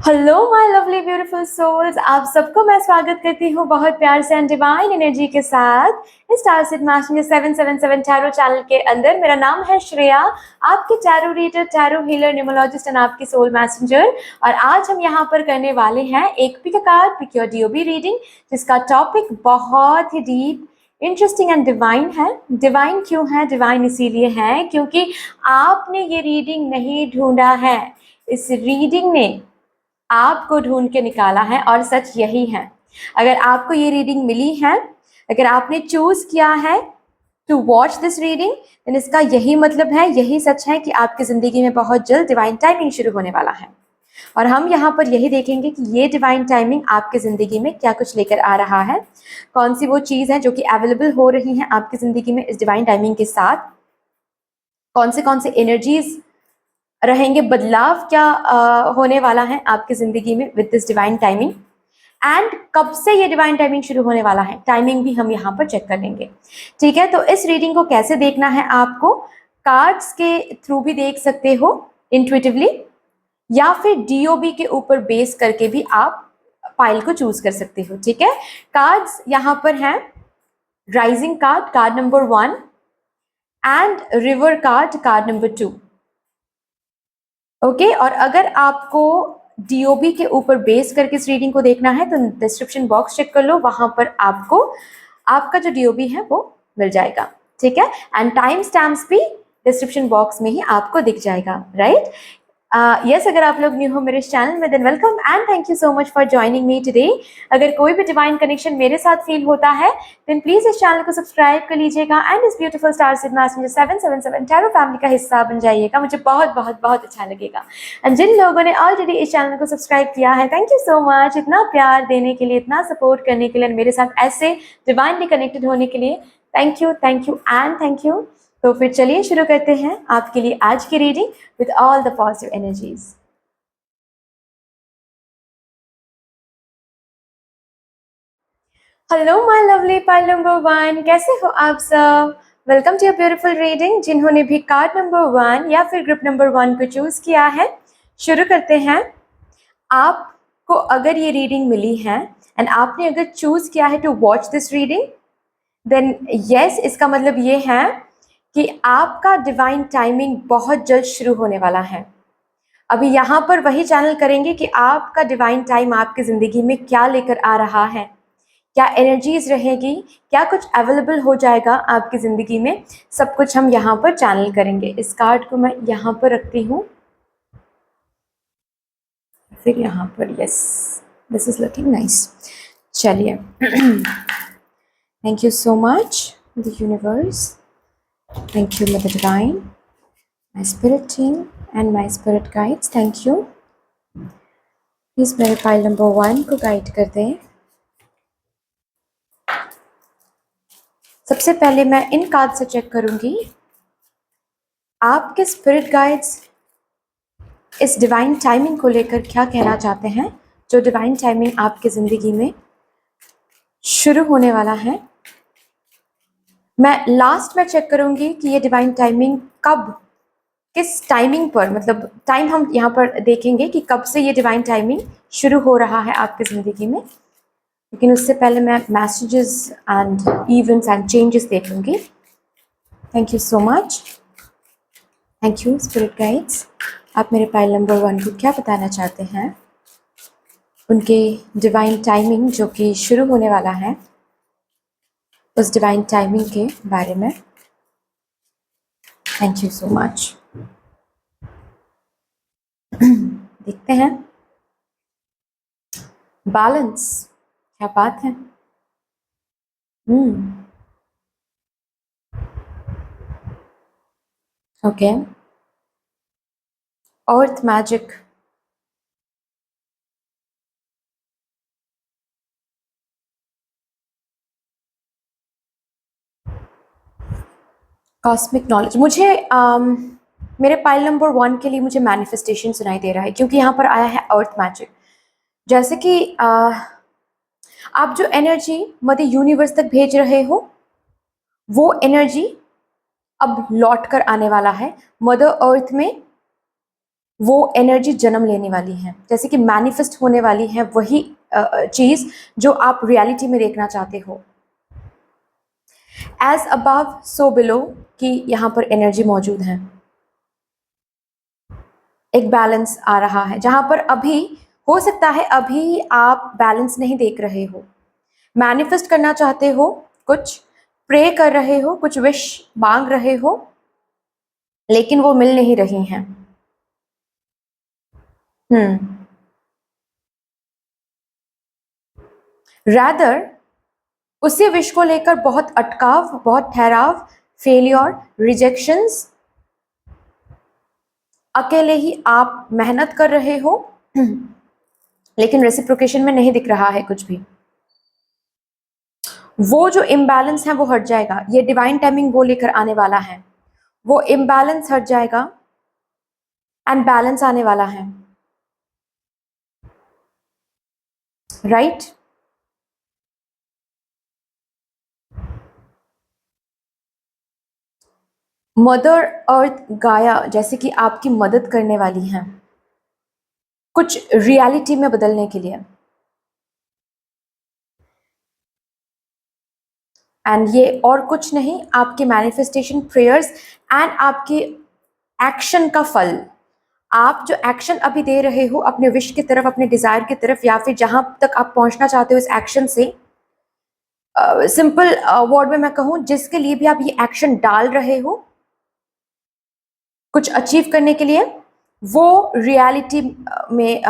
Hello my lovely beautiful souls, आप सबको मैं स्वागत करती हूँ बहुत प्यार से एंड डिवाइन एनर्जी के साथ इस star seed matching 777 tarot channel के अंदर। मेरा नाम है श्रेया, आपके tarot reader, tarot healer, numerologist and आपकी सोल मैसेंजर। और आज हम यहाँ पर करने वाले हैं एक pick a card, pick your DOB reading, जिसका टॉपिक बहुत ही डीप, इंटरेस्टिंग एंड डिवाइन है। डिवाइन क्यों है? डिवाइन इसीलिए है क्योंकि आपने ये रीडिंग नहीं ढूंढा है, इस रीडिंग ने आपको ढूंढ के निकाला है। और सच यही है, अगर आपको ये रीडिंग मिली है, अगर आपने चूज किया है to watch this reading, then इसका यही मतलब है, यही सच है कि आपकी जिंदगी में बहुत जल्द डिवाइन टाइमिंग शुरू होने वाला है। और हम यहाँ पर यही देखेंगे कि ये डिवाइन टाइमिंग आपकी जिंदगी में क्या कुछ लेकर आ रहा है, कौन सी वो चीज है जो कि अवेलेबल हो रही है आपकी जिंदगी में इस डिवाइन टाइमिंग के साथ, कौन से एनर्जीज रहेंगे, बदलाव क्या होने वाला है आपकी जिंदगी में with this divine timing, and कब से ये डिवाइन टाइमिंग शुरू होने वाला है, टाइमिंग भी हम यहाँ पर चेक कर लेंगे। ठीक है, तो इस रीडिंग को कैसे देखना है आपको, कार्ड्स के थ्रू भी देख सकते हो इंट्यूटिवली, या फिर डीओबी के ऊपर बेस करके भी आप फाइल को चूज कर सकते हो। ठीक है, कार्ड्स यहाँ पर हैं rising card, card number 1, and river card, card number 2। Okay, और अगर आपको डीओबी के ऊपर बेस करके इस रीडिंग को देखना है तो डिस्क्रिप्शन बॉक्स चेक कर लो, वहां पर आपको आपका जो डीओबी है वो मिल जाएगा। ठीक है, एंड टाइम स्टैम्प्स भी डिस्क्रिप्शन बॉक्स में ही आपको दिख जाएगा, राइट? यस, अगर आप लोग न्यू हो मेरे चैनल में, than welcome and thank you so much for joining me today. अगर कोई भी डिवाइन कनेक्शन मेरे साथ फील होता है, देन प्लीज इस चैनल को सब्सक्राइब कर लीजिएगा एंड इस beautiful star seed messenger 777 tarot family का हिस्सा बन जाइएगा, मुझे बहुत बहुत बहुत अच्छा लगेगा। एंड जिन लोगों ने ऑलरेडी इस चैनल को सब्सक्राइब किया है, थैंक यू सो मच, इतना प्यार देने के लिए, इतना सपोर्ट करने के लिए, मेरे साथ ऐसे डिवाइनली कनेक्टेड होने के लिए thank you and thank you. तो फिर चलिए शुरू करते हैं आपके लिए आज की reading with all the positive energies. Hello my lovely pile number 1, कैसे हो आप सब? Welcome to your beautiful reading. जिन्होंने भी कार्ड नंबर 1 या फिर ग्रुप नंबर 1 को चूज किया है, शुरू करते हैं। आपको अगर ये रीडिंग मिली है एंड आपने अगर चूज किया है to watch this reading, then yes, इसका मतलब ये है कि आपका डिवाइन टाइमिंग बहुत जल्द शुरू होने वाला है। अभी यहाँ पर वही चैनल करेंगे कि आपका डिवाइन टाइम आपकी जिंदगी में क्या लेकर आ रहा है, क्या एनर्जीज रहेगी, क्या कुछ अवेलेबल हो जाएगा आपकी जिंदगी में, सब कुछ हम यहाँ पर चैनल करेंगे। इस कार्ड को मैं यहाँ पर रखती हूँ, फिर यहाँ पर yes, this is looking nice. चलिए, thank you so much the universe, thank you mother divine, my spirit team and my spirit guides, thank you. Please मेरे फाइल नंबर 1 को गाइड कर दें। सबसे पहले मैं इन कार्ड से चेक करूंगी आपके स्पिरिट गाइड्स इस डिवाइन टाइमिंग को लेकर क्या कहना चाहते हैं, जो डिवाइन टाइमिंग आपकी जिंदगी में शुरू होने वाला है। मैं लास्ट में चेक करूंगी कि ये डिवाइन टाइमिंग कब, किस टाइमिंग पर, मतलब टाइम हम यहाँ पर देखेंगे कि कब से ये डिवाइन टाइमिंग शुरू हो रहा है आपकी जिंदगी में। लेकिन उससे पहले मैं messages and events and changes देख लूंगी। Thank you so much, thank you spirit guides. आप मेरे फाइल नंबर 1 को क्या बताना चाहते हैं, उनके डिवाइन टाइमिंग जो कि शुरू होने वाला है, उस डिवाइन टाइमिंग के बारे में। Thank you so much. देखते हैं। बैलेंस, क्या बात है। ओके, अर्थ मैजिक, कॉस्मिक नॉलेज। मुझे मेरे पाइल नंबर 1 के लिए मुझे मैनिफेस्टेशन सुनाई दे रहा है, क्योंकि यहाँ पर आया है अर्थ मैजिक। जैसे कि आप जो एनर्जी मध्य यूनिवर्स तक भेज रहे हो, वो एनर्जी अब लौट कर आने वाला है मदर अर्थ में। वो एनर्जी जन्म लेने वाली है, जैसे कि मैनिफेस्ट होने वाली है वही चीज़ जो आप रियलिटी में देखना चाहते हो। एज अबव सो बिलो, कि यहाँ पर एनर्जी मौजूद है, एक बैलेंस आ रहा है जहाँ पर अभी हो सकता है अभी आप बैलेंस नहीं देख रहे हो, मैनिफेस्ट करना चाहते हो, कुछ प्रे कर रहे हो, कुछ विश मांग रहे हो, लेकिन वो मिल नहीं रही हैं। रादर उसी विश को लेकर बहुत अटकाव, बहुत ठहराव, फेलियर, रिजेक्शंस, अकेले ही आप मेहनत कर रहे हो लेकिन रेसिप्रोकेशन में नहीं दिख रहा है कुछ भी। वो जो इम्बैलेंस है वो हट जाएगा, ये डिवाइन टाइमिंग वो लेकर आने वाला है, वो इम्बैलेंस हट जाएगा एंड बैलेंस आने वाला है, राइट? मदर अर्थ गाया जैसे कि आपकी मदद करने वाली हैं कुछ रियलिटी में बदलने के लिए, एंड ये और कुछ नहीं, आपके मैनिफेस्टेशन प्रेयर्स एंड आपके एक्शन का फल। आप जो एक्शन अभी दे रहे हो अपने विश की तरफ, अपने डिजायर की तरफ, या फिर जहां तक आप पहुंचना चाहते हो इस एक्शन से, सिंपल वर्ड में मैं कहूं, जिसके लिए भी आप ये एक्शन डाल रहे हो कुछ अचीव करने के लिए, वो रियलिटी में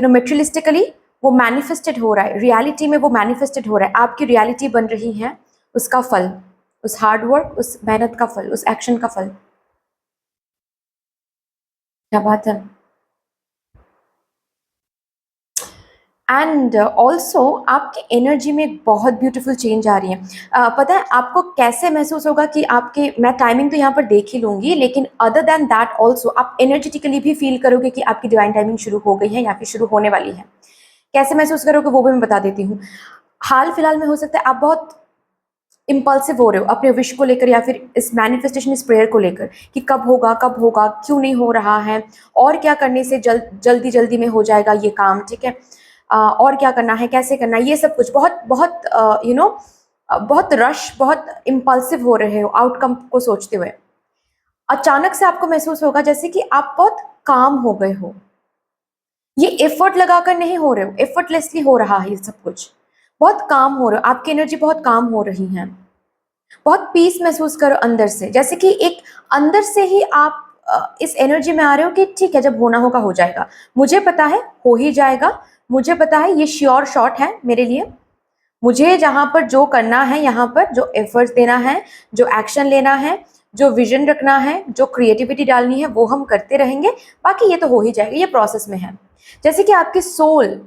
मेटेरियलिस्टिकली वो मैनिफेस्टेड हो रहा है, रियलिटी में वो मैनिफेस्टेड हो रहा है, आपकी रियलिटी बन रही है, उसका फल, उस हार्ड वर्क, उस मेहनत का फल, उस एक्शन का फल। क्या बात है। एंड ऑल्सो आपकी एनर्जी में एक बहुत ब्यूटीफुल चेंज आ रही है। पता है आपको कैसे महसूस होगा कि आपके, मैं टाइमिंग तो यहाँ पर देख ही लूंगी, लेकिन अदर देन दैट ऑल्सो आप एनर्जेटिकली भी फील करोगे कि आपकी डिवाइन टाइमिंग शुरू हो गई है या फिर शुरू होने वाली है। कैसे महसूस करोगे वो भी मैं बता देती हूँ। हाल फिलहाल में हो सकता है आप बहुत इम्पल्सिव हो रहे हो अपने विश को लेकर या फिर इस मैनिफेस्टेशन, इस प्रेयर को लेकर कि कब होगा, क्यों नहीं हो रहा है, और क्या करने से जल्दी जल्दी में हो जाएगा ये काम, ठीक है, और क्या करना है, कैसे करना है, ये सब कुछ बहुत बहुत बहुत रश, बहुत इम्पल्सिव हो रहे हो आउटकम को सोचते हुए। अचानक से आपको महसूस होगा जैसे कि आप बहुत काम हो गए हो, ये एफर्ट लगाकर नहीं हो रहे हो, एफर्टलेसली हो रहा है ये सब कुछ, बहुत काम हो रहे हो, आपकी एनर्जी बहुत काम हो रही है, बहुत पीस महसूस करो अंदर से, जैसे कि एक अंदर से ही आप इस एनर्जी में आ रहे हो कि ठीक है, जब होना होगा हो जाएगा, मुझे पता है हो ही जाएगा, मुझे पता है ये श्योर शॉट है मेरे लिए, मुझे जहां पर जो करना है, यहाँ पर जो एफर्ट्स देना है, जो एक्शन लेना है, जो विजन रखना है, जो क्रिएटिविटी डालनी है, वो हम करते रहेंगे, बाकी ये तो हो ही जाएगा, ये प्रोसेस में है। जैसे कि आपकी सोल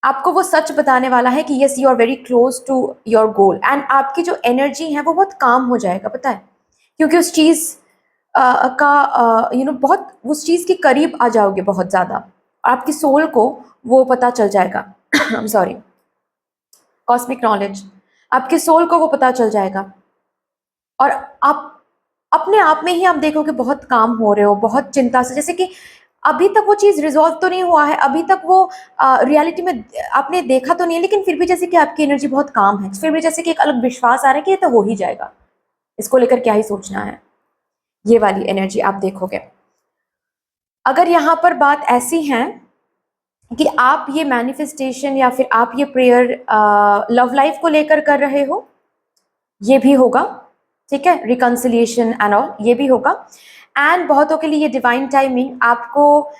आपको वो सच बताने वाला है कि yes you are very close to your goal, and आपकी जो एनर्जी है वो बहुत काम हो जाएगा, पता है, क्योंकि उस चीज़ का बहुत उस चीज़ के करीब आ जाओगे बहुत ज़्यादा, आपकी सोल को वो पता चल जाएगा I am sorry, cosmic knowledge, आपके सोल को वो पता चल जाएगा, और आप अपने आप में ही आप देखोगे बहुत काम हो रहे हो, बहुत चिंता से, जैसे कि अभी तक वो चीज़ रिजॉल्व तो नहीं हुआ है, अभी तक वो रियलिटी में आपने देखा तो नहीं है, लेकिन फिर भी जैसे कि आपकी एनर्जी बहुत काम है, फिर भी जैसे कि एक अलग विश्वास आ रहा है कि ये तो हो ही जाएगा, इसको लेकर क्या ही सोचना है, ये वाली एनर्जी आप देखोगे। अगर यहाँ पर बात ऐसी है कि आप ये मैनिफेस्टेशन या फिर आप ये प्रेयर लव लाइफ को लेकर कर रहे हो, ये भी होगा, ठीक है, रिकंसिलिएशन एंड ऑल, ये भी होगा, एंड बहुतों के लिए ये डिवाइन टाइमिंग आपको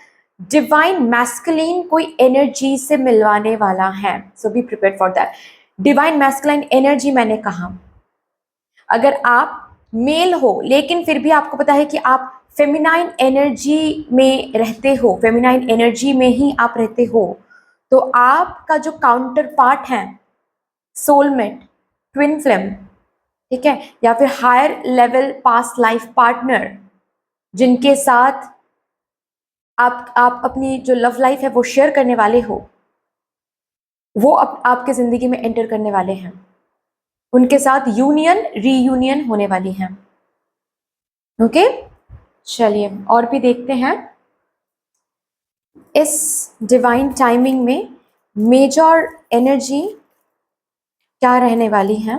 डिवाइन मैस्कुलिन कोई एनर्जी से मिलवाने वाला है, so be prepared for that. Divine masculine energy मैंने कहा, अगर आप मेल हो लेकिन फिर भी आपको पता है कि आप फेमिनाइन एनर्जी में रहते हो, फेमिनाइन एनर्जी में ही आप रहते हो, तो आपका जो काउंटर पार्ट है, सोलमेट, ट्विन फ्लेम, ठीक है, या फिर higher level past life partner, जिनके साथ आप अपनी जो लव लाइफ है वो शेयर करने वाले हो, वो आपके जिंदगी में एंटर करने वाले हैं, उनके साथ यूनियन रीयूनियन होने वाली है। ओके, चलिए और भी देखते हैं। इस डिवाइन टाइमिंग में मेजर एनर्जी क्या रहने वाली है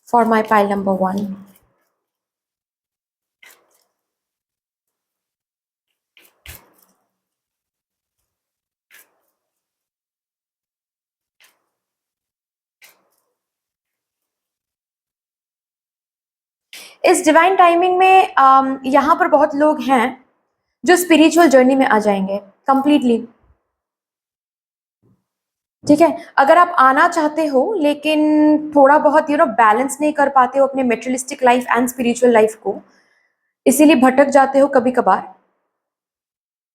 फॉर माय पाइल नंबर 1? इस डिवाइन टाइमिंग में यहाँ पर बहुत लोग हैं जो स्पिरिचुअल जर्नी में आ जाएंगे कंप्लीटली। ठीक है, अगर आप आना चाहते हो लेकिन थोड़ा बहुत बैलेंस नहीं कर पाते हो अपने materialistic life and spiritual life को, इसीलिए भटक जाते हो कभी कभार,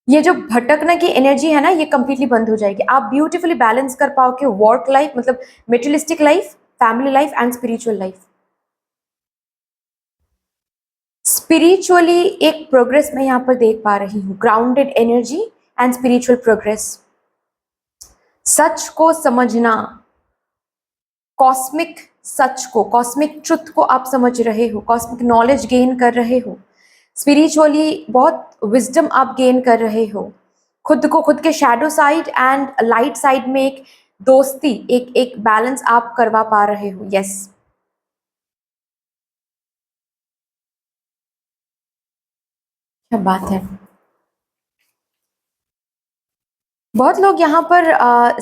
ये जो भटकने की एनर्जी है ना, ये कंप्लीटली बंद हो जाएगी। आप ब्यूटीफुली बैलेंस कर पाओगे वर्क लाइफ, मतलब materialistic life, family life and spiritual life. Spiritually एक प्रोग्रेस मैं यहाँ पर देख पा रही हूँ, grounded energy and spiritual progress. सच को समझना, कॉस्मिक सच को, कॉस्मिक ट्रुथ को आप समझ रहे हो, कॉस्मिक नॉलेज गेन कर रहे हो, स्पिरिचुअली बहुत विजडम आप गेन कर रहे हो, खुद को, खुद के shadow side and light side में एक दोस्ती, एक एक बैलेंस आप करवा पा रहे हो। यस, क्या बात है। बहुत लोग यहाँ पर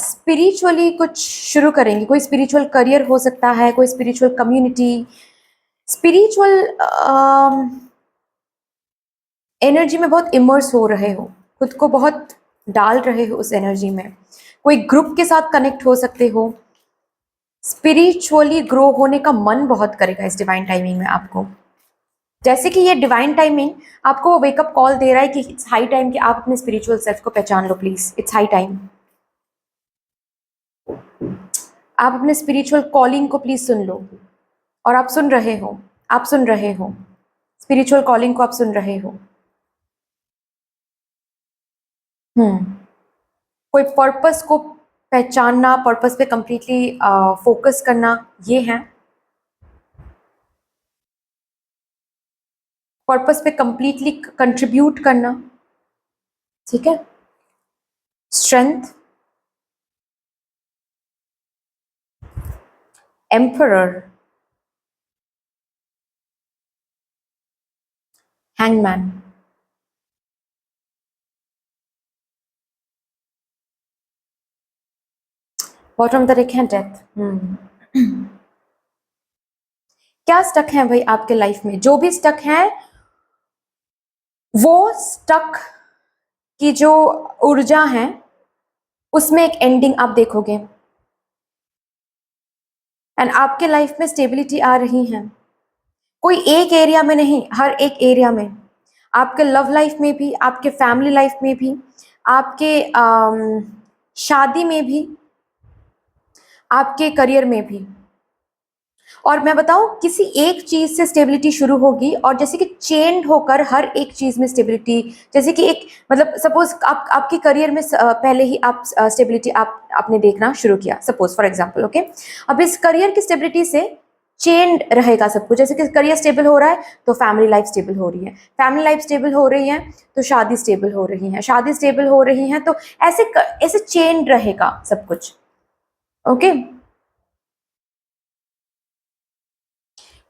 स्पिरिचुअली कुछ शुरू करेंगे, कोई स्पिरिचुअल करियर हो सकता है, कोई स्पिरिचुअल कम्युनिटी, स्पिरिचुअल एनर्जी में बहुत इमर्स हो रहे हो, खुद को बहुत डाल रहे हो उस एनर्जी में, कोई ग्रुप के साथ कनेक्ट हो सकते हो, स्पिरिचुअली ग्रो होने का मन बहुत करेगा इस डिवाइन टाइमिंग में आपको। जैसे कि ये डिवाइन टाइमिंग आपको वेकअप कॉल दे रहा है कि इट्स हाई टाइम कि आप अपने स्पिरिचुअल सेल्फ को पहचान लो, प्लीज, इट्स हाई टाइम। आप अपने स्पिरिचुअल कॉलिंग को प्लीज सुन लो, और आप सुन रहे हो, आप सुन रहे हो, स्पिरिचुअल कॉलिंग को आप सुन रहे हो। कोई पर्पस को पहचानना, पर्पस पे कंप्लीटली फोकस करना, ये है पर्पस पे कंप्लीटली कंट्रीब्यूट करना। ठीक है, strength, emperor, hangman, bottom of the deck है डेथ। क्या स्टक है भाई आपके लाइफ में? जो भी स्टक है, वो स्टक की जो ऊर्जा है उसमें एक एंडिंग आप देखोगे, एंड आपके लाइफ में स्टेबिलिटी आ रही है। कोई एक एरिया में नहीं, हर एक एरिया में, आपके लव लाइफ में भी, आपके फैमिली लाइफ में भी, आपके शादी में भी, आपके करियर में भी। और मैं बताऊं, किसी एक चीज से स्टेबिलिटी शुरू होगी और जैसे कि चेंड होकर हर एक चीज में स्टेबिलिटी, जैसे कि एक, मतलब सपोज आप आपकी करियर में पहले ही आप स्टेबिलिटी आपने देखना शुरू किया, सपोज फॉर एग्जांपल, ओके। अब इस करियर की स्टेबिलिटी से चेंड रहेगा सब कुछ, जैसे कि करियर स्टेबल हो रहा है तो फैमिली लाइफ स्टेबल हो रही है, फैमिली लाइफ स्टेबल हो रही है तो शादी स्टेबल हो रही है, शादी स्टेबल हो रही है, तो ऐसे ऐसे चेंड रहेगा सब कुछ, ओके।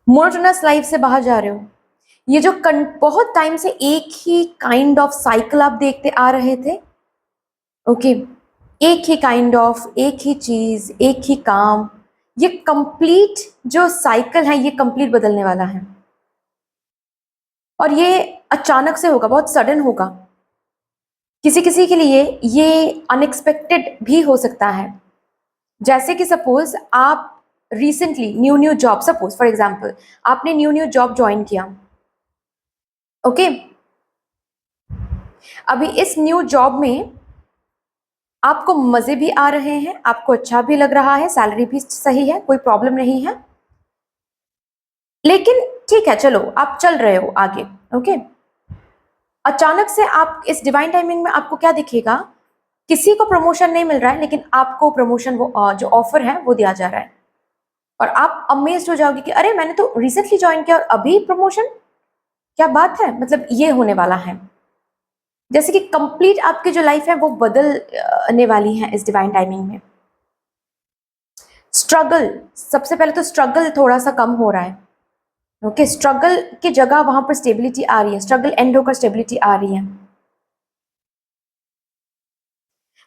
मोनोटोनस लाइफ से बाहर जा रहे हो, ये जो बहुत टाइम से एक ही काइंड ऑफ साइकिल आप देखते आ रहे थे, ओके, एक ही काइंड ऑफ, एक ही चीज, एक ही काम, ये कंप्लीट जो साइकिल है ये कंप्लीट बदलने वाला है, और ये अचानक से होगा, बहुत सडन होगा। किसी किसी के लिए ये अनएक्सपेक्टेड भी हो सकता है। जैसे कि सपोज आप recently new new job, suppose for example आपने न्यू न्यू जॉब ज्वाइन किया, ओके। अभी इस न्यू जॉब में आपको मजे भी आ रहे हैं, आपको अच्छा भी लग रहा है, सैलरी भी सही है, कोई प्रॉब्लम नहीं है, लेकिन ठीक है, चलो आप चल रहे हो आगे, ओके। अचानक से आप इस डिवाइन टाइमिंग में आपको क्या दिखेगा, किसी को प्रमोशन नहीं मिल रहा है लेकिन आपको प्रमोशन, वो जो ऑफर है वो दिया जा रहा है, और आप अमेज्ड हो जाओगे कि अरे मैंने तो रिसेंटली ज्वाइन किया और अभी प्रमोशन, क्या बात है, मतलब ये होने वाला है। जैसे कि कंप्लीट आपकी जो लाइफ है वो बदलने वाली है इस डिवाइन टाइमिंग में। स्ट्रगल, सबसे पहले तो स्ट्रगल थोड़ा सा कम हो रहा है। ओके, स्ट्रगल की जगह वहां पर स्टेबिलिटी आ रही है, स्ट्रगल एंड होकर स्टेबिलिटी आ रही है।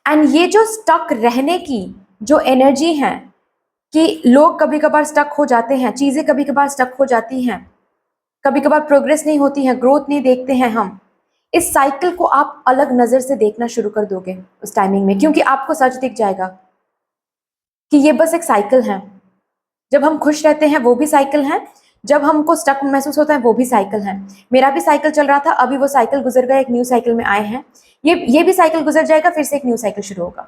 एंड ये जो स्टक रहने की जो एनर्जी है कि लोग कभी कभार स्टक हो जाते हैं, चीजें कभी कभार स्टक हो जाती हैं, कभी कभार प्रोग्रेस नहीं होती है, ग्रोथ नहीं देखते हैं हम, इस साइकिल को आप अलग नजर से देखना शुरू कर दोगे उस टाइमिंग में, क्योंकि आपको सच दिख जाएगा कि ये बस एक साइकिल है। जब हम खुश रहते हैं वो भी साइकिल है, जब हमको स्टक महसूस होता है वो भी साइकिल है। मेरा भी साइकिल चल रहा था, अभी वो साइकिल गुजर गया, एक न्यू साइकिल में आए हैं, ये भी साइकिल गुजर जाएगा, फिर से एक न्यू साइकिल शुरू होगा।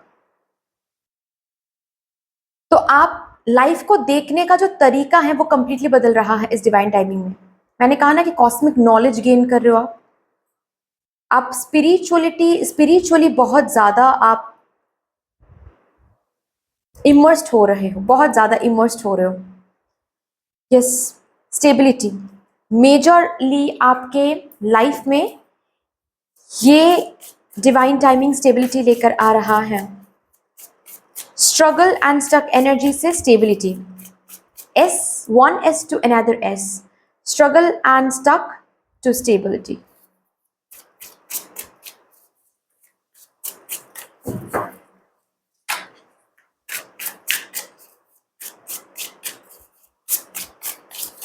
तो आप लाइफ को देखने का जो तरीका है वो कंप्लीटली बदल रहा है इस डिवाइन टाइमिंग में। मैंने कहा ना कि कॉस्मिक नॉलेज गेन कर रहे हो आप स्पिरिचुअली बहुत ज्यादा आप इमर्स्ड हो रहे हो, बहुत ज्यादा इमर्स्ड हो रहे हो। यस, स्टेबिलिटी मेजरली आपके लाइफ में ये डिवाइन टाइमिंग स्टेबिलिटी लेकर आ रहा है। स्ट्रगल एंड स्टक एनर्जी से stability, S, one S to another S, struggle and stuck to stability.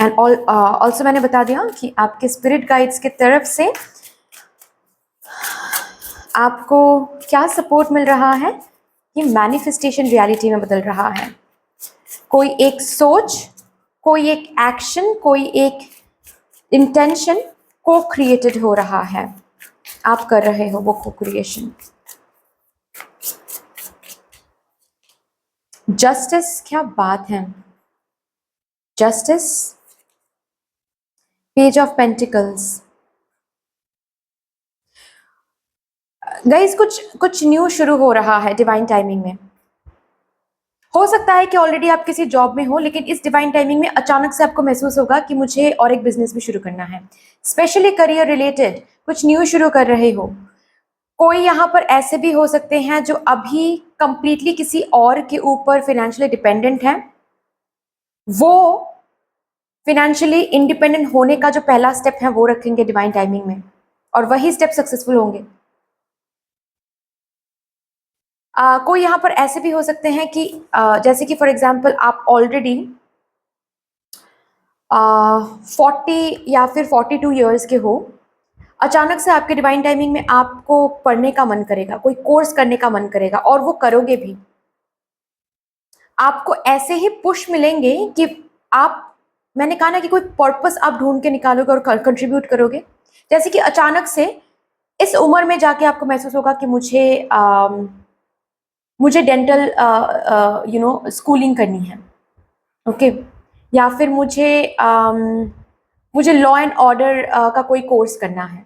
And also मैंने बता दिया कि आपके स्पिरिट गाइड्स की तरफ से आपको क्या सपोर्ट मिल रहा है कि मैनिफेस्टेशन रियलिटी में बदल रहा है। कोई एक सोच, कोई एक एक्शन, कोई एक इंटेंशन को क्रिएटेड हो रहा है, आप कर रहे हो वो को क्रिएशन। जस्टिस, क्या बात है, justice, page of pentacles. Guys कुछ न्यू शुरू हो रहा है डिवाइन टाइमिंग में। हो सकता है कि ऑलरेडी आप किसी जॉब में हो, लेकिन इस डिवाइन टाइमिंग में अचानक से आपको महसूस होगा कि मुझे और एक बिजनेस भी शुरू करना है, स्पेशली करियर रिलेटेड कुछ न्यू शुरू कर रहे हो। कोई यहाँ पर ऐसे भी हो सकते हैं जो अभी कंप्लीटली किसी और के ऊपर फाइनेंशियली डिपेंडेंट हैं, वो फाइनेंशियली इंडिपेंडेंट होने का जो पहला स्टेप है वो रखेंगे डिवाइन टाइमिंग में, और वही स्टेप सक्सेसफुल होंगे। कोई यहाँ पर ऐसे भी हो सकते हैं कि जैसे कि फॉर एग्जाम्पल आप ऑलरेडी 40 या फिर 42 ईयर्स के हो, अचानक से आपके डिवाइन टाइमिंग में आपको पढ़ने का मन करेगा, कोई कोर्स करने का मन करेगा, और वो करोगे भी। आपको ऐसे ही पुश मिलेंगे कि आप, मैंने कहा ना कि कोई पर्पस आप ढूंढ के निकालोगे और कंट्रीब्यूट करोगे। जैसे कि अचानक से इस उम्र में जाके आपको महसूस होगा कि मुझे डेंटल स्कूलिंग करनी है, ओके, या फिर मुझे लॉ एंड ऑर्डर का कोई कोर्स करना है।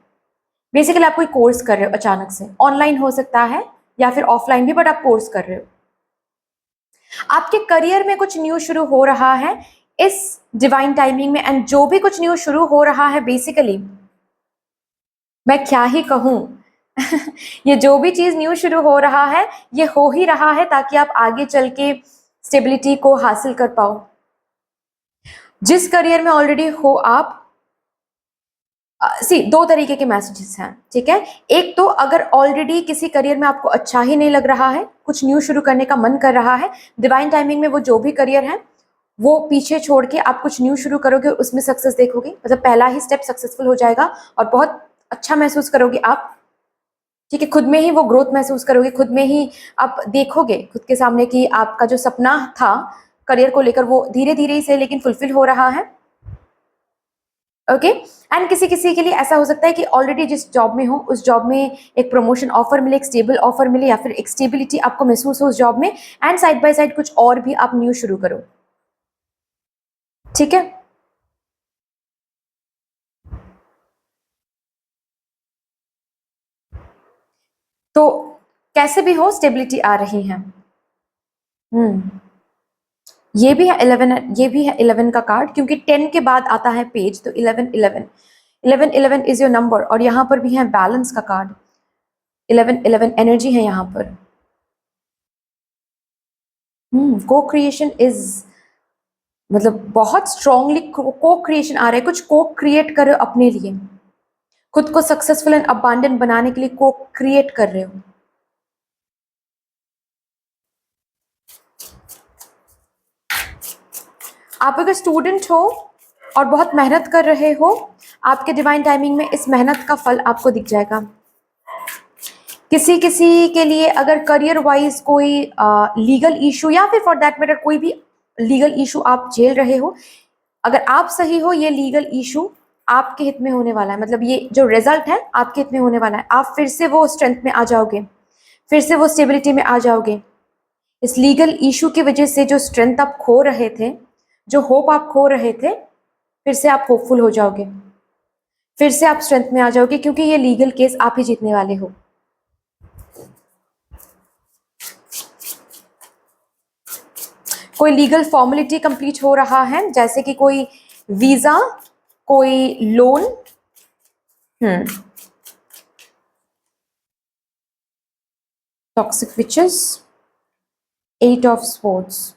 बेसिकली आप कोई कोर्स कर रहे हो अचानक से, ऑनलाइन हो सकता है या फिर ऑफलाइन भी, बट आप कोर्स कर रहे हो। आपके करियर में कुछ न्यू शुरू हो रहा है इस डिवाइन टाइमिंग में, एंड जो भी कुछ न्यू शुरू हो रहा है, बेसिकली मैं क्या ही कहूँ ये जो भी चीज न्यू शुरू हो रहा है ये हो ही रहा है ताकि आप आगे चल के स्टेबिलिटी को हासिल कर पाओ। जिस करियर में ऑलरेडी हो आप, दो तरीके के मैसेजेस हैं, ठीक है। एक तो अगर ऑलरेडी किसी करियर में आपको अच्छा ही नहीं लग रहा है, कुछ न्यू शुरू करने का मन कर रहा है, डिवाइन टाइमिंग में वो जो भी करियर है वो पीछे छोड़ के आप कुछ न्यू शुरू करोगे, उसमें सक्सेस देखोगे, मतलब पहला ही स्टेप सक्सेसफुल हो जाएगा और बहुत अच्छा महसूस करोगे आप, ठीक है। खुद में ही वो ग्रोथ महसूस करोगे, खुद में ही आप देखोगे खुद के सामने कि आपका जो सपना था करियर को लेकर वो धीरे धीरे ही से लेकिन फुलफिल हो रहा है, ओके। एंड किसी किसी के लिए ऐसा हो सकता है कि ऑलरेडी जिस जॉब में हो उस जॉब में एक प्रमोशन ऑफर मिले, एक स्टेबल ऑफर मिले, या फिर एक स्टेबिलिटी आपको महसूस हो उस जॉब में, एंड साइड बाय साइड कुछ और भी आप न्यू शुरू करो, ठीक है। तो कैसे भी हो स्टेबिलिटी आ रही है। ये भी है 11, ये भी है 11 का कार्ड, क्योंकि 10 के बाद आता है पेज, तो 11 11 11 11 इज योर नंबर, और यहाँ पर भी है बैलेंस का कार्ड। 11 एनर्जी है यहाँ पर। को क्रिएशन इज, मतलब बहुत स्ट्रांगली को क्रिएशन आ रहा है, कुछ को क्रिएट कर रहे हो अपने लिए, खुद को सक्सेसफुल एंड अबांडेंट बनाने के लिए को क्रिएट कर रहे हो। आप अगर स्टूडेंट हो और बहुत मेहनत कर रहे हो, आपके डिवाइन टाइमिंग में इस मेहनत का फल आपको दिख जाएगा। किसी किसी के लिए अगर करियर वाइज कोई लीगल इशू या फिर फॉर दैट मैटर कोई भी लीगल इशू आप झेल रहे हो, अगर आप सही हो, ये लीगल इशू आपके हित में होने वाला है, मतलब ये जो रिजल्ट है आपके हित में होने वाला है। आप फिर से वो स्ट्रेंथ में आ जाओगे, फिर से वो स्टेबिलिटी में आ जाओगे। इस लीगल इशू की वजह से जो स्ट्रेंथ आप खो रहे थे, जो होप आप खो रहे थे, फिर से आप होपफुल हो जाओगे, फिर से आप स्ट्रेंथ में आ जाओगे, क्योंकि ये लीगल केस आप ही जीतने वाले हो। कोई लीगल फॉर्मेलिटी कंप्लीट हो रहा है, जैसे कि कोई वीजा, कोई loan. Toxic witches, 8 of swords.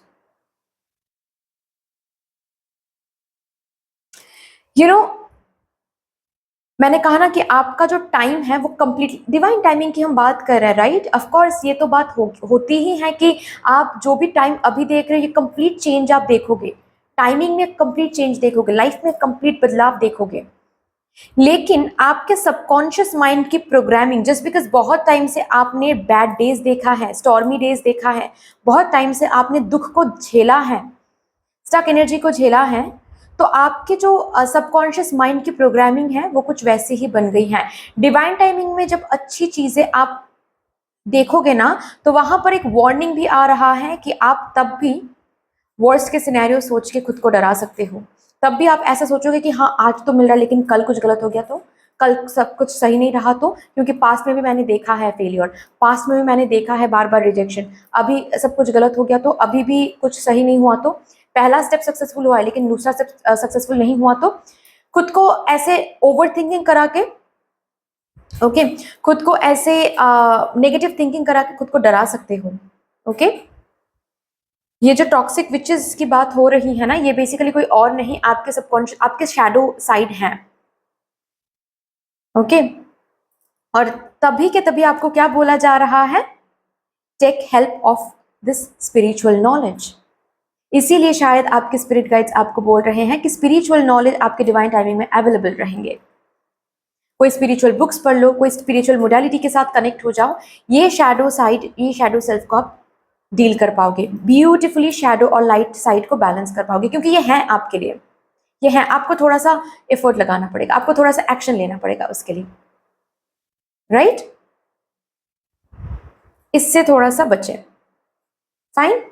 मैंने कहा ना कि आपका जो टाइम है वो कंप्लीट डिवाइन टाइमिंग की हम बात कर रहे हैं, राइट? ऑफ कोर्स ये तो बात होती ही है कि आप जो भी टाइम अभी देख रहे हो, ये कंप्लीट चेंज आप देखोगे, टाइमिंग में कंप्लीट चेंज देखोगे, लाइफ में कंप्लीट बदलाव देखोगे। लेकिन आपके सबकॉन्शियस माइंड की प्रोग्रामिंग, जस्ट बिकॉज बहुत टाइम से आपने बैड डेज देखा है, स्टॉर्मी डेज देखा है, बहुत टाइम से आपने दुख को झेला है, स्टक एनर्जी को झेला है, तो आपके जो सबकॉन्शियस माइंड की प्रोग्रामिंग है वो कुछ वैसी ही बन गई है। डिवाइन टाइमिंग में जब अच्छी चीजें आप देखोगे ना, तो वहां पर एक वार्निंग भी आ रहा है कि आप तब भी वर्स्ट के सिनेरियो सोच के खुद को डरा सकते हो। तब भी आप ऐसा सोचोगे कि हाँ आज तो मिल रहा है, लेकिन कल कुछ गलत हो गया तो, कल सब कुछ सही नहीं रहा तो, क्योंकि पास्ट में भी मैंने देखा है फेलियर, पास्ट में भी मैंने देखा है बार बार रिजेक्शन, अभी सब कुछ गलत हो गया तो, अभी भी कुछ सही नहीं हुआ तो, पहला स्टेप सक्सेसफुल हुआ है लेकिन दूसरा स्टेप सक्सेसफुल नहीं हुआ तो, खुद को ऐसे ओवर थिंकिंग करा के, ओके, खुद को ऐसे नेगेटिव थिंकिंग करा के खुद को डरा सकते हो। ओके, ये जो टॉक्सिक विचेस की बात हो रही है ना, ये बेसिकली कोई और नहीं, आपके सबकॉन्शियस, आपके शैडो साइड हैं। ओके, और तभी के तभी आपको क्या बोला जा रहा है? Take help of this spiritual knowledge. इसीलिए शायद आपके स्पिरिट गाइड्स आपको बोल रहे हैं कि स्पिरिचुअल नॉलेज आपके डिवाइन टाइमिंग में अवेलेबल रहेंगे। कोई स्पिरिचुअल बुक्स पढ़ लो, कोई स्पिरिचुअल मोडालिटी के साथ कनेक्ट हो जाओ, ये शैडो साइड, ये शैडो सेल्फ को आप डील कर पाओगे ब्यूटीफुली, शैडो और लाइट साइड को बैलेंस कर पाओगे, क्योंकि ये है आपके लिए, ये है। आपको थोड़ा सा एफर्ट लगाना पड़ेगा, आपको थोड़ा सा एक्शन लेना पड़ेगा उसके लिए, राइट? इससे थोड़ा सा बचे। फाइन।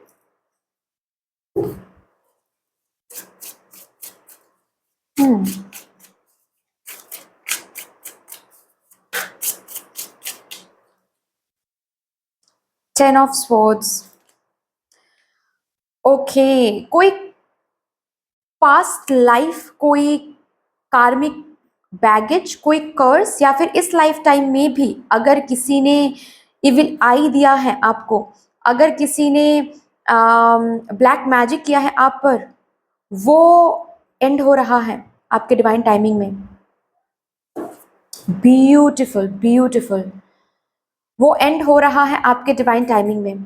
10 of swords. ओके, कोई पास्ट लाइफ, कोई कार्मिक बैगेज, कोई कर्स, या फिर इस लाइफ टाइम में भी अगर किसी ने इविल आई दिया है आपको, अगर किसी ने ब्लैक मैजिक किया है आप पर, वो एंड हो रहा है आपके डिवाइन टाइमिंग में। ब्यूटिफुल ब्यूटिफुल, वो एंड हो रहा है आपके डिवाइन टाइमिंग में।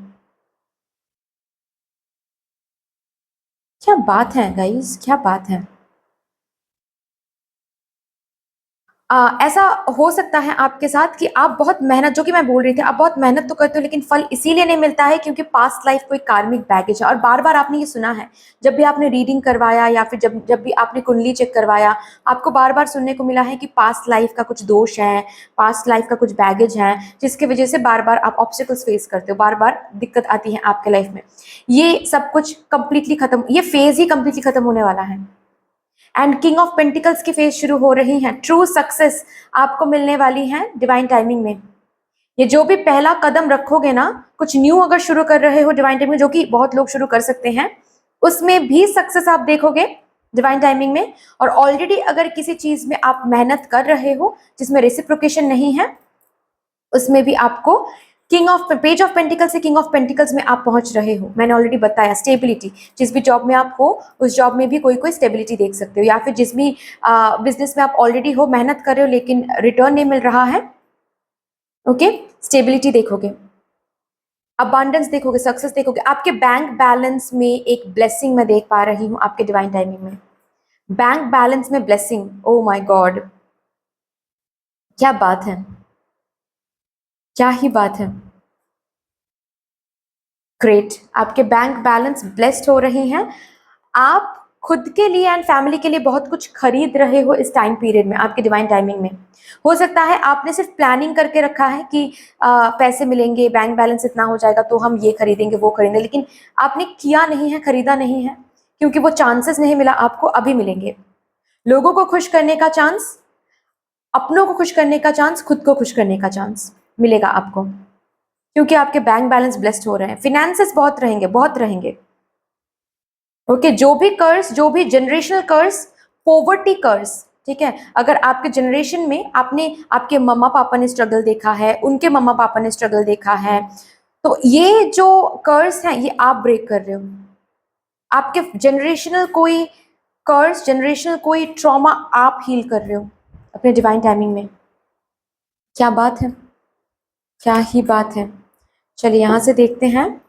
क्या बात है गाइस, क्या बात है। ऐसा हो सकता है आपके साथ कि आप बहुत मेहनत, जो कि मैं बोल रही थी, आप बहुत मेहनत तो करते हो लेकिन फल इसीलिए नहीं मिलता है क्योंकि पास्ट लाइफ कोई कार्मिक बैगेज है। और बार बार आपने ये सुना है, जब भी आपने रीडिंग करवाया या फिर जब जब भी आपने कुंडली चेक करवाया, आपको बार बार सुनने को मिला है कि पास्ट लाइफ का कुछ दोष है, पास्ट लाइफ का कुछ बैगेज है, जिसकी वजह से बार बार आप ऑब्स्टिकल्स फेस करते हो, बार बार दिक्कत आती है आपके लाइफ में। ये सब कुछ कंप्लीटली खत्म, ये फेज ही कंप्लीटली खत्म होने वाला है। एंड किंग ऑफ पेंटिकल्स की फेज शुरू हो रही है। ट्रू सक्सेस आपको मिलने वाली है डिवाइन टाइमिंग में। ये जो भी पहला कदम रखोगे ना, कुछ न्यू अगर शुरू कर रहे हो डिवाइन टाइमिंग, जो कि बहुत लोग शुरू कर सकते हैं, उसमें भी सक्सेस आप देखोगे डिवाइन टाइमिंग में। और ऑलरेडी अगर किसी चीज में आप मेहनत कर रहे हो जिसमें रेसिप्रोकेशन नहीं है, उसमें भी आपको king of page of pentacles से किंग ऑफ पेंटिकल्स में आप पहुंच रहे हो। मैंने ऑलरेडी बताया स्टेबिलिटी, जिस भी जॉब में आप हो उस जॉब में भी कोई कोई स्टेबिलिटी देख सकते हो, या फिर जिस भी बिजनेस में आप ऑलरेडी हो, मेहनत कर रहे हो लेकिन रिटर्न नहीं मिल रहा है, ओके, स्टेबिलिटी देखोगे, अबांडेंस देखोगे, सक्सेस देखोगे। आपके बैंक बैलेंस में एक ब्लेसिंग मैं देख पा रही हूँ आपके डिवाइन टाइमिंग में, बैंक बैलेंस में ब्लेसिंग, ओ माय गॉड, क्या बात है, क्या ही बात है, ग्रेट। आपके बैंक बैलेंस ब्लेस्ड हो रही हैं। आप खुद के लिए एंड फैमिली के लिए बहुत कुछ खरीद रहे हो इस टाइम पीरियड में, आपके डिवाइन टाइमिंग में। हो सकता है आपने सिर्फ प्लानिंग करके रखा है कि पैसे मिलेंगे, बैंक बैलेंस इतना हो जाएगा तो हम ये खरीदेंगे वो खरीदेंगे, लेकिन आपने किया नहीं है, खरीदा नहीं है, क्योंकि वो चांसेस नहीं मिला आपको। अभी मिलेंगे। लोगों को खुश करने का चांस, अपनों को खुश करने का चांस, खुद को खुश करने का चांस मिलेगा आपको, क्योंकि आपके बैंक बैलेंस ब्लेस्ड हो रहे हैं। फिनेंसेस बहुत रहेंगे, बहुत रहेंगे, ओके। जो भी कर्ज, जो भी जनरेशनल कर्ज, पॉवर्टी कर्ज, ठीक है, अगर आपके जनरेशन में आपने, आपके मम्मा पापा ने स्ट्रगल देखा है, उनके मम्मा पापा ने स्ट्रगल देखा है, तो ये जो कर्ज है ये आप ब्रेक कर रहे हो। आपके जनरेशनल कोई कर्ज, जनरेशनल कोई ट्रॉमा आप हील कर रहे हो अपने डिवाइन टाइमिंग में। क्या बात है, क्या ही बात है। चलिए यहां से देखते हैं।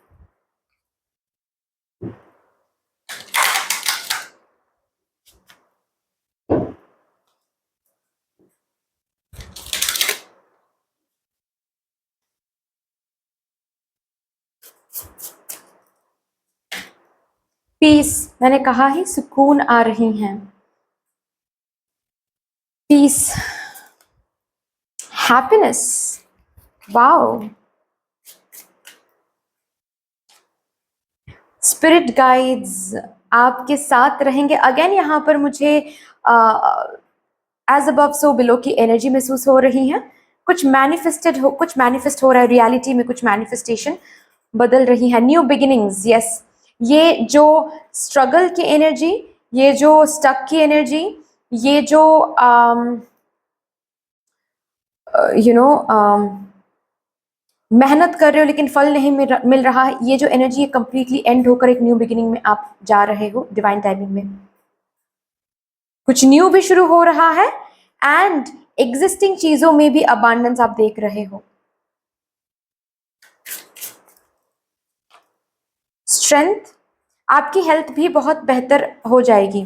पीस, मैंने कहा ही सुकून आ रही हैं, peace, happiness, wow, spirit guides आपके साथ रहेंगे। अगेन यहाँ पर मुझे एज अबव सो बिलो की एनर्जी महसूस हो रही है। कुछ मैनिफेस्टेड हो, कुछ मैनिफेस्ट हो रहा है रियलिटी में, कुछ मैनिफेस्टेशन बदल रही है। New beginnings, yes. ये जो स्ट्रगल की एनर्जी, ये जो स्टक की एनर्जी, ये जो मेहनत कर रहे हो लेकिन फल नहीं मिल रहा है, ये जो एनर्जी है कंप्लीटली एंड होकर एक न्यू बिगिनिंग में आप जा रहे हो डिवाइन टाइमिंग में। कुछ न्यू भी शुरू हो रहा है एंड एग्जिस्टिंग चीजों में भी अबांडेंस आप देख रहे हो। स्ट्रेंथ, आपकी हेल्थ भी बहुत बेहतर हो जाएगी।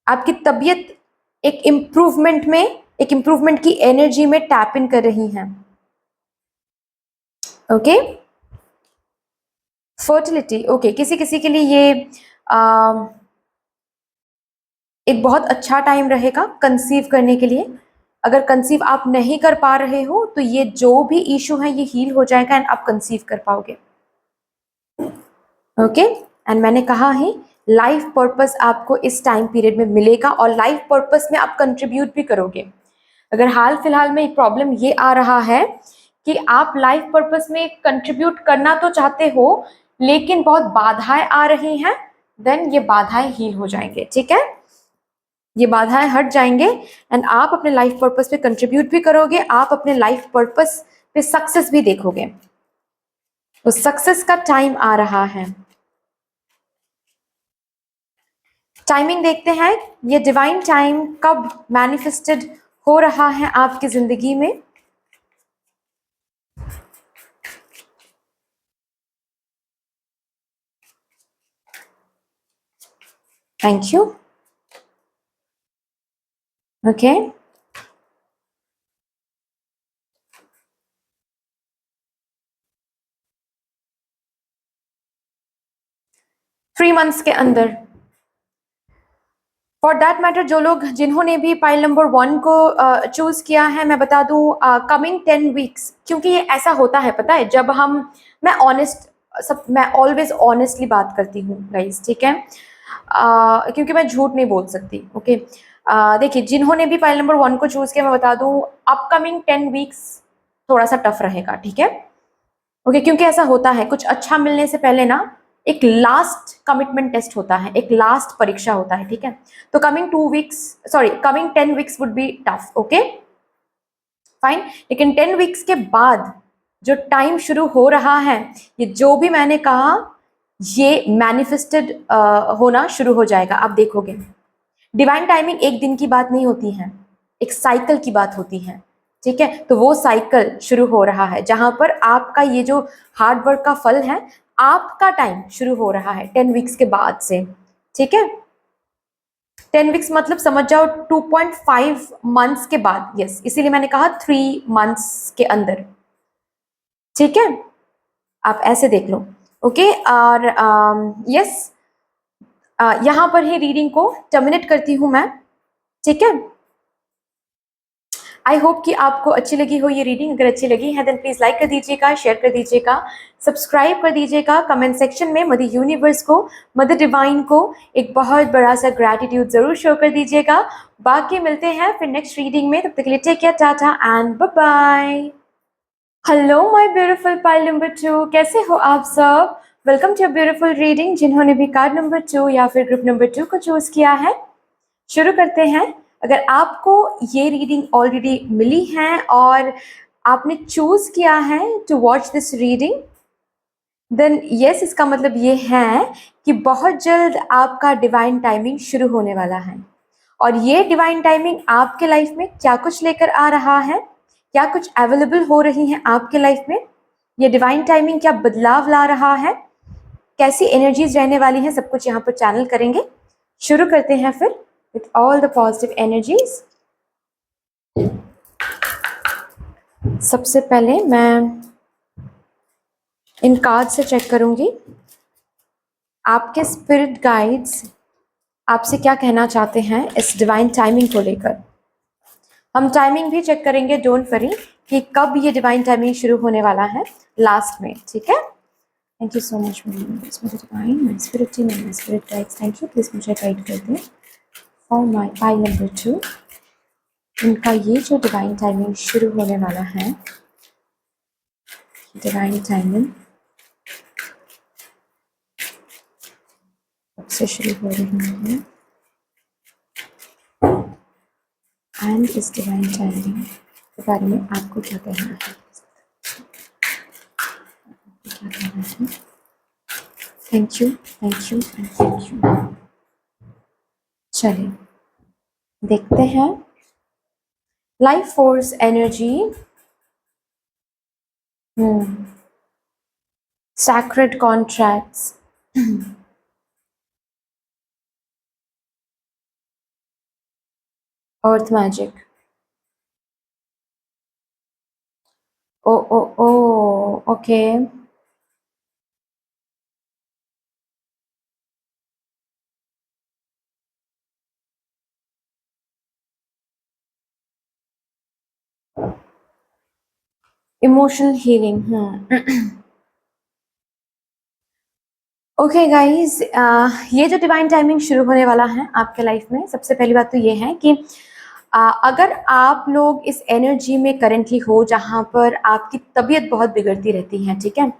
आपकी तबीयत एक इम्प्रूवमेंट में, एक इम्प्रूवमेंट की एनर्जी में टैप इन कर रही हैं, ओके। फर्टिलिटी, ओके, किसी किसी के लिए ये एक बहुत अच्छा टाइम रहेगा कंसीव करने के लिए। अगर कंसीव आप नहीं कर पा रहे हो तो ये जो भी इशू है ये हील हो जाएगा एंड आप कंसीव कर पाओगे, ओके। एंड मैंने कहा ही लाइफ पर्पस आपको इस टाइम पीरियड में मिलेगा और लाइफ पर्पस में आप कंट्रीब्यूट भी करोगे। अगर हाल फिलहाल में एक प्रॉब्लम ये आ रहा है कि आप लाइफ पर्पस में कंट्रीब्यूट करना तो चाहते हो लेकिन बहुत बाधाएं आ रही हैं, देन ये बाधाएं हील हो जाएंगे, ठीक है, ये बाधाएं हट जाएंगे एंड आप अपने लाइफ पर्पस पे कंट्रीब्यूट भी करोगे, आप अपने लाइफ पर्पस पे सक्सेस भी देखोगे। तो सक्सेस का टाइम आ रहा है। टाइमिंग देखते हैं, ये डिवाइन टाइम कब मैनिफेस्टेड हो रहा है आपकी जिंदगी में। Thank you, okay. 3 मंथ्स के अंदर, फॉर दैट मैटर जो लोग, जिन्होंने भी पाइल नंबर 1 को चूज किया है, मैं बता दूं कमिंग 10 वीक्स, क्योंकि ये ऐसा होता है पता है, जब हम, मैं ऑनेस्ट, सब मैं ऑलवेज ऑनेस्टली बात करती हूँ गाइस, ठीक है, क्योंकि मैं झूठ नहीं बोल सकती, ओके। देखिए, जिन्होंने भी पाइल नंबर 1 को चूज किया, मैं बता दूं अपकमिंग 10 वीक्स थोड़ा सा टफ रहेगा, ठीक है, ओके। क्योंकि ऐसा होता है, कुछ अच्छा मिलने से पहले ना एक लास्ट कमिटमेंट टेस्ट होता है, एक लास्ट परीक्षा होता है, ठीक है। तो coming 2 weeks, sorry coming 10 weeks would be tough, okay. Fine. लेकिन 10 वीक्स के बाद जो टाइम शुरू हो रहा है, ये जो भी मैंने कहा ये मैनिफेस्टेड होना शुरू हो जाएगा, आप देखोगे। डिवाइन टाइमिंग एक दिन की बात नहीं होती है, एक साइकिल की बात होती है, ठीक है। तो वो साइकिल शुरू हो रहा है जहां पर आपका ये जो हार्ड वर्क का फल है, आपका टाइम शुरू हो रहा है 10 वीक्स के बाद से, ठीक है। 10 वीक्स मतलब समझ जाओ 2.5 मंथ्स के बाद, यस, इसीलिए मैंने कहा 3 मंथ्स के अंदर, ठीक है। आप ऐसे देख लो, ओके। और यस, यहाँ पर ही रीडिंग को टर्मिनेट करती हूँ मैं, ठीक है। आई होप कि आपको अच्छी लगी हो ये रीडिंग। अगर अच्छी लगी है देन प्लीज लाइक कर दीजिएगा, शेयर कर दीजिएगा, सब्सक्राइब कर दीजिएगा। कमेंट सेक्शन में मदर यूनिवर्स को, मदर डिवाइन को एक बहुत बड़ा सा ग्रैटिट्यूड जरूर शो कर दीजिएगा। बाकी मिलते हैं फिर नेक्स्ट रीडिंग में, तब तक के लिए take care, tata and bye bye. Hello my beautiful pile number 2, कैसे हो आप सब? Welcome to beautiful reading. जिन्होंने भी कार्ड नंबर 2 या फिर ग्रुप नंबर 2 को चूज किया है, शुरू करते हैं। अगर आपको ये रीडिंग ऑलरेडी मिली है और आपने चूज किया है to watch this reading, then yes, इसका मतलब ये है कि बहुत जल्द आपका डिवाइन टाइमिंग शुरू होने वाला है। और ये डिवाइन टाइमिंग आपके लाइफ में क्या कुछ लेकर आ रहा है, क्या कुछ अवेलेबल हो रही है आपके लाइफ में, ये डिवाइन टाइमिंग क्या बदलाव ला रहा है, कैसी एनर्जीज रहने वाली हैं, सब कुछ यहाँ पर चैनल करेंगे। शुरू करते हैं फिर with all the positive energies। सबसे पहले मैं इन कार्ड से चेक करूंगी आपके स्पिरिट गाइड्स आपसे क्या कहना चाहते हैं इस डिवाइन टाइमिंग को लेकर। हम टाइमिंग भी चेक करेंगे, डोंट वरी, कि कब ये डिवाइन टाइमिंग शुरू होने वाला है लास्ट में, ठीक है। Thank you so much divine, my spirit team and my spirit guides, thank you. Please मुझे गाइड कर दें और माय पाइल नंबर 2, इनका ये जो डिवाइन टाइमिंग शुरू होने वाला है, डिवाइन टाइमिंग कब से शुरू हो रही है एंड इस डिवाइन टाइमिंग के बारे में आपको क्या कहना है, क्या कहना है। Thank you, thank you and thank you. चलिए देखते हैं life force energy, sacred contracts, earth magic. Oh oh oh okay, emotional healing. Okay guys, ये जो डिवाइन टाइमिंग शुरू होने वाला है आपके लाइफ में, सबसे पहली बात तो ये है कि अगर आप लोग इस एनर्जी में करेंटली हो जहाँ पर आपकी तबीयत बहुत बिगड़ती रहती है, ठीक है,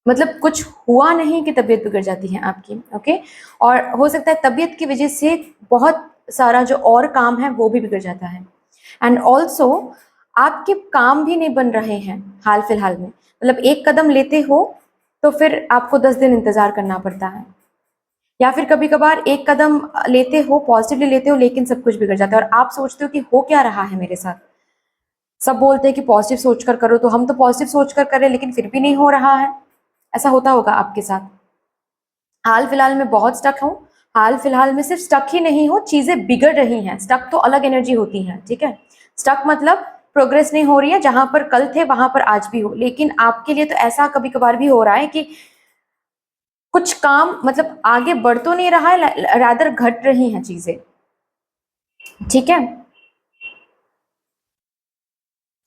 मतलब कुछ हुआ नहीं कि तबीयत बिगड़ जाती है आपकी, ओके। और हो सकता है तबीयत की वजह से बहुत सारा जो और काम है वो भी बिगड़ जाता है, एंड ऑल्सो आपके काम भी नहीं बन रहे हैं हाल फिलहाल में, मतलब एक कदम लेते हो तो फिर आपको 10 दिन इंतजार करना पड़ता है, या फिर कभी कभार एक कदम लेते हो, पॉजिटिवली लेते हो, लेकिन सब कुछ बिगड़ जाता है और आप सोचते हो कि हो क्या रहा है मेरे साथ। सब बोलते हैं कि पॉजिटिव सोचकर करो, तो हम तो पॉजिटिव सोचकर करें लेकिन फिर भी नहीं हो रहा है। ऐसा होता होगा आपके साथ। हाल फिलहाल में बहुत स्टक हूँ, हाल फिलहाल में सिर्फ स्टक ही नहीं हो, चीजें बिगड़ रही हैं। स्टक तो अलग एनर्जी होती है, ठीक है। स्टक मतलब प्रोग्रेस नहीं हो रही है, जहां पर कल थे वहां पर आज भी हो, लेकिन आपके लिए तो ऐसा कभी कभार भी हो रहा है कि कुछ काम मतलब आगे बढ़ तो नहीं रहा है, रादर घट रही हैं चीजें, ठीक है।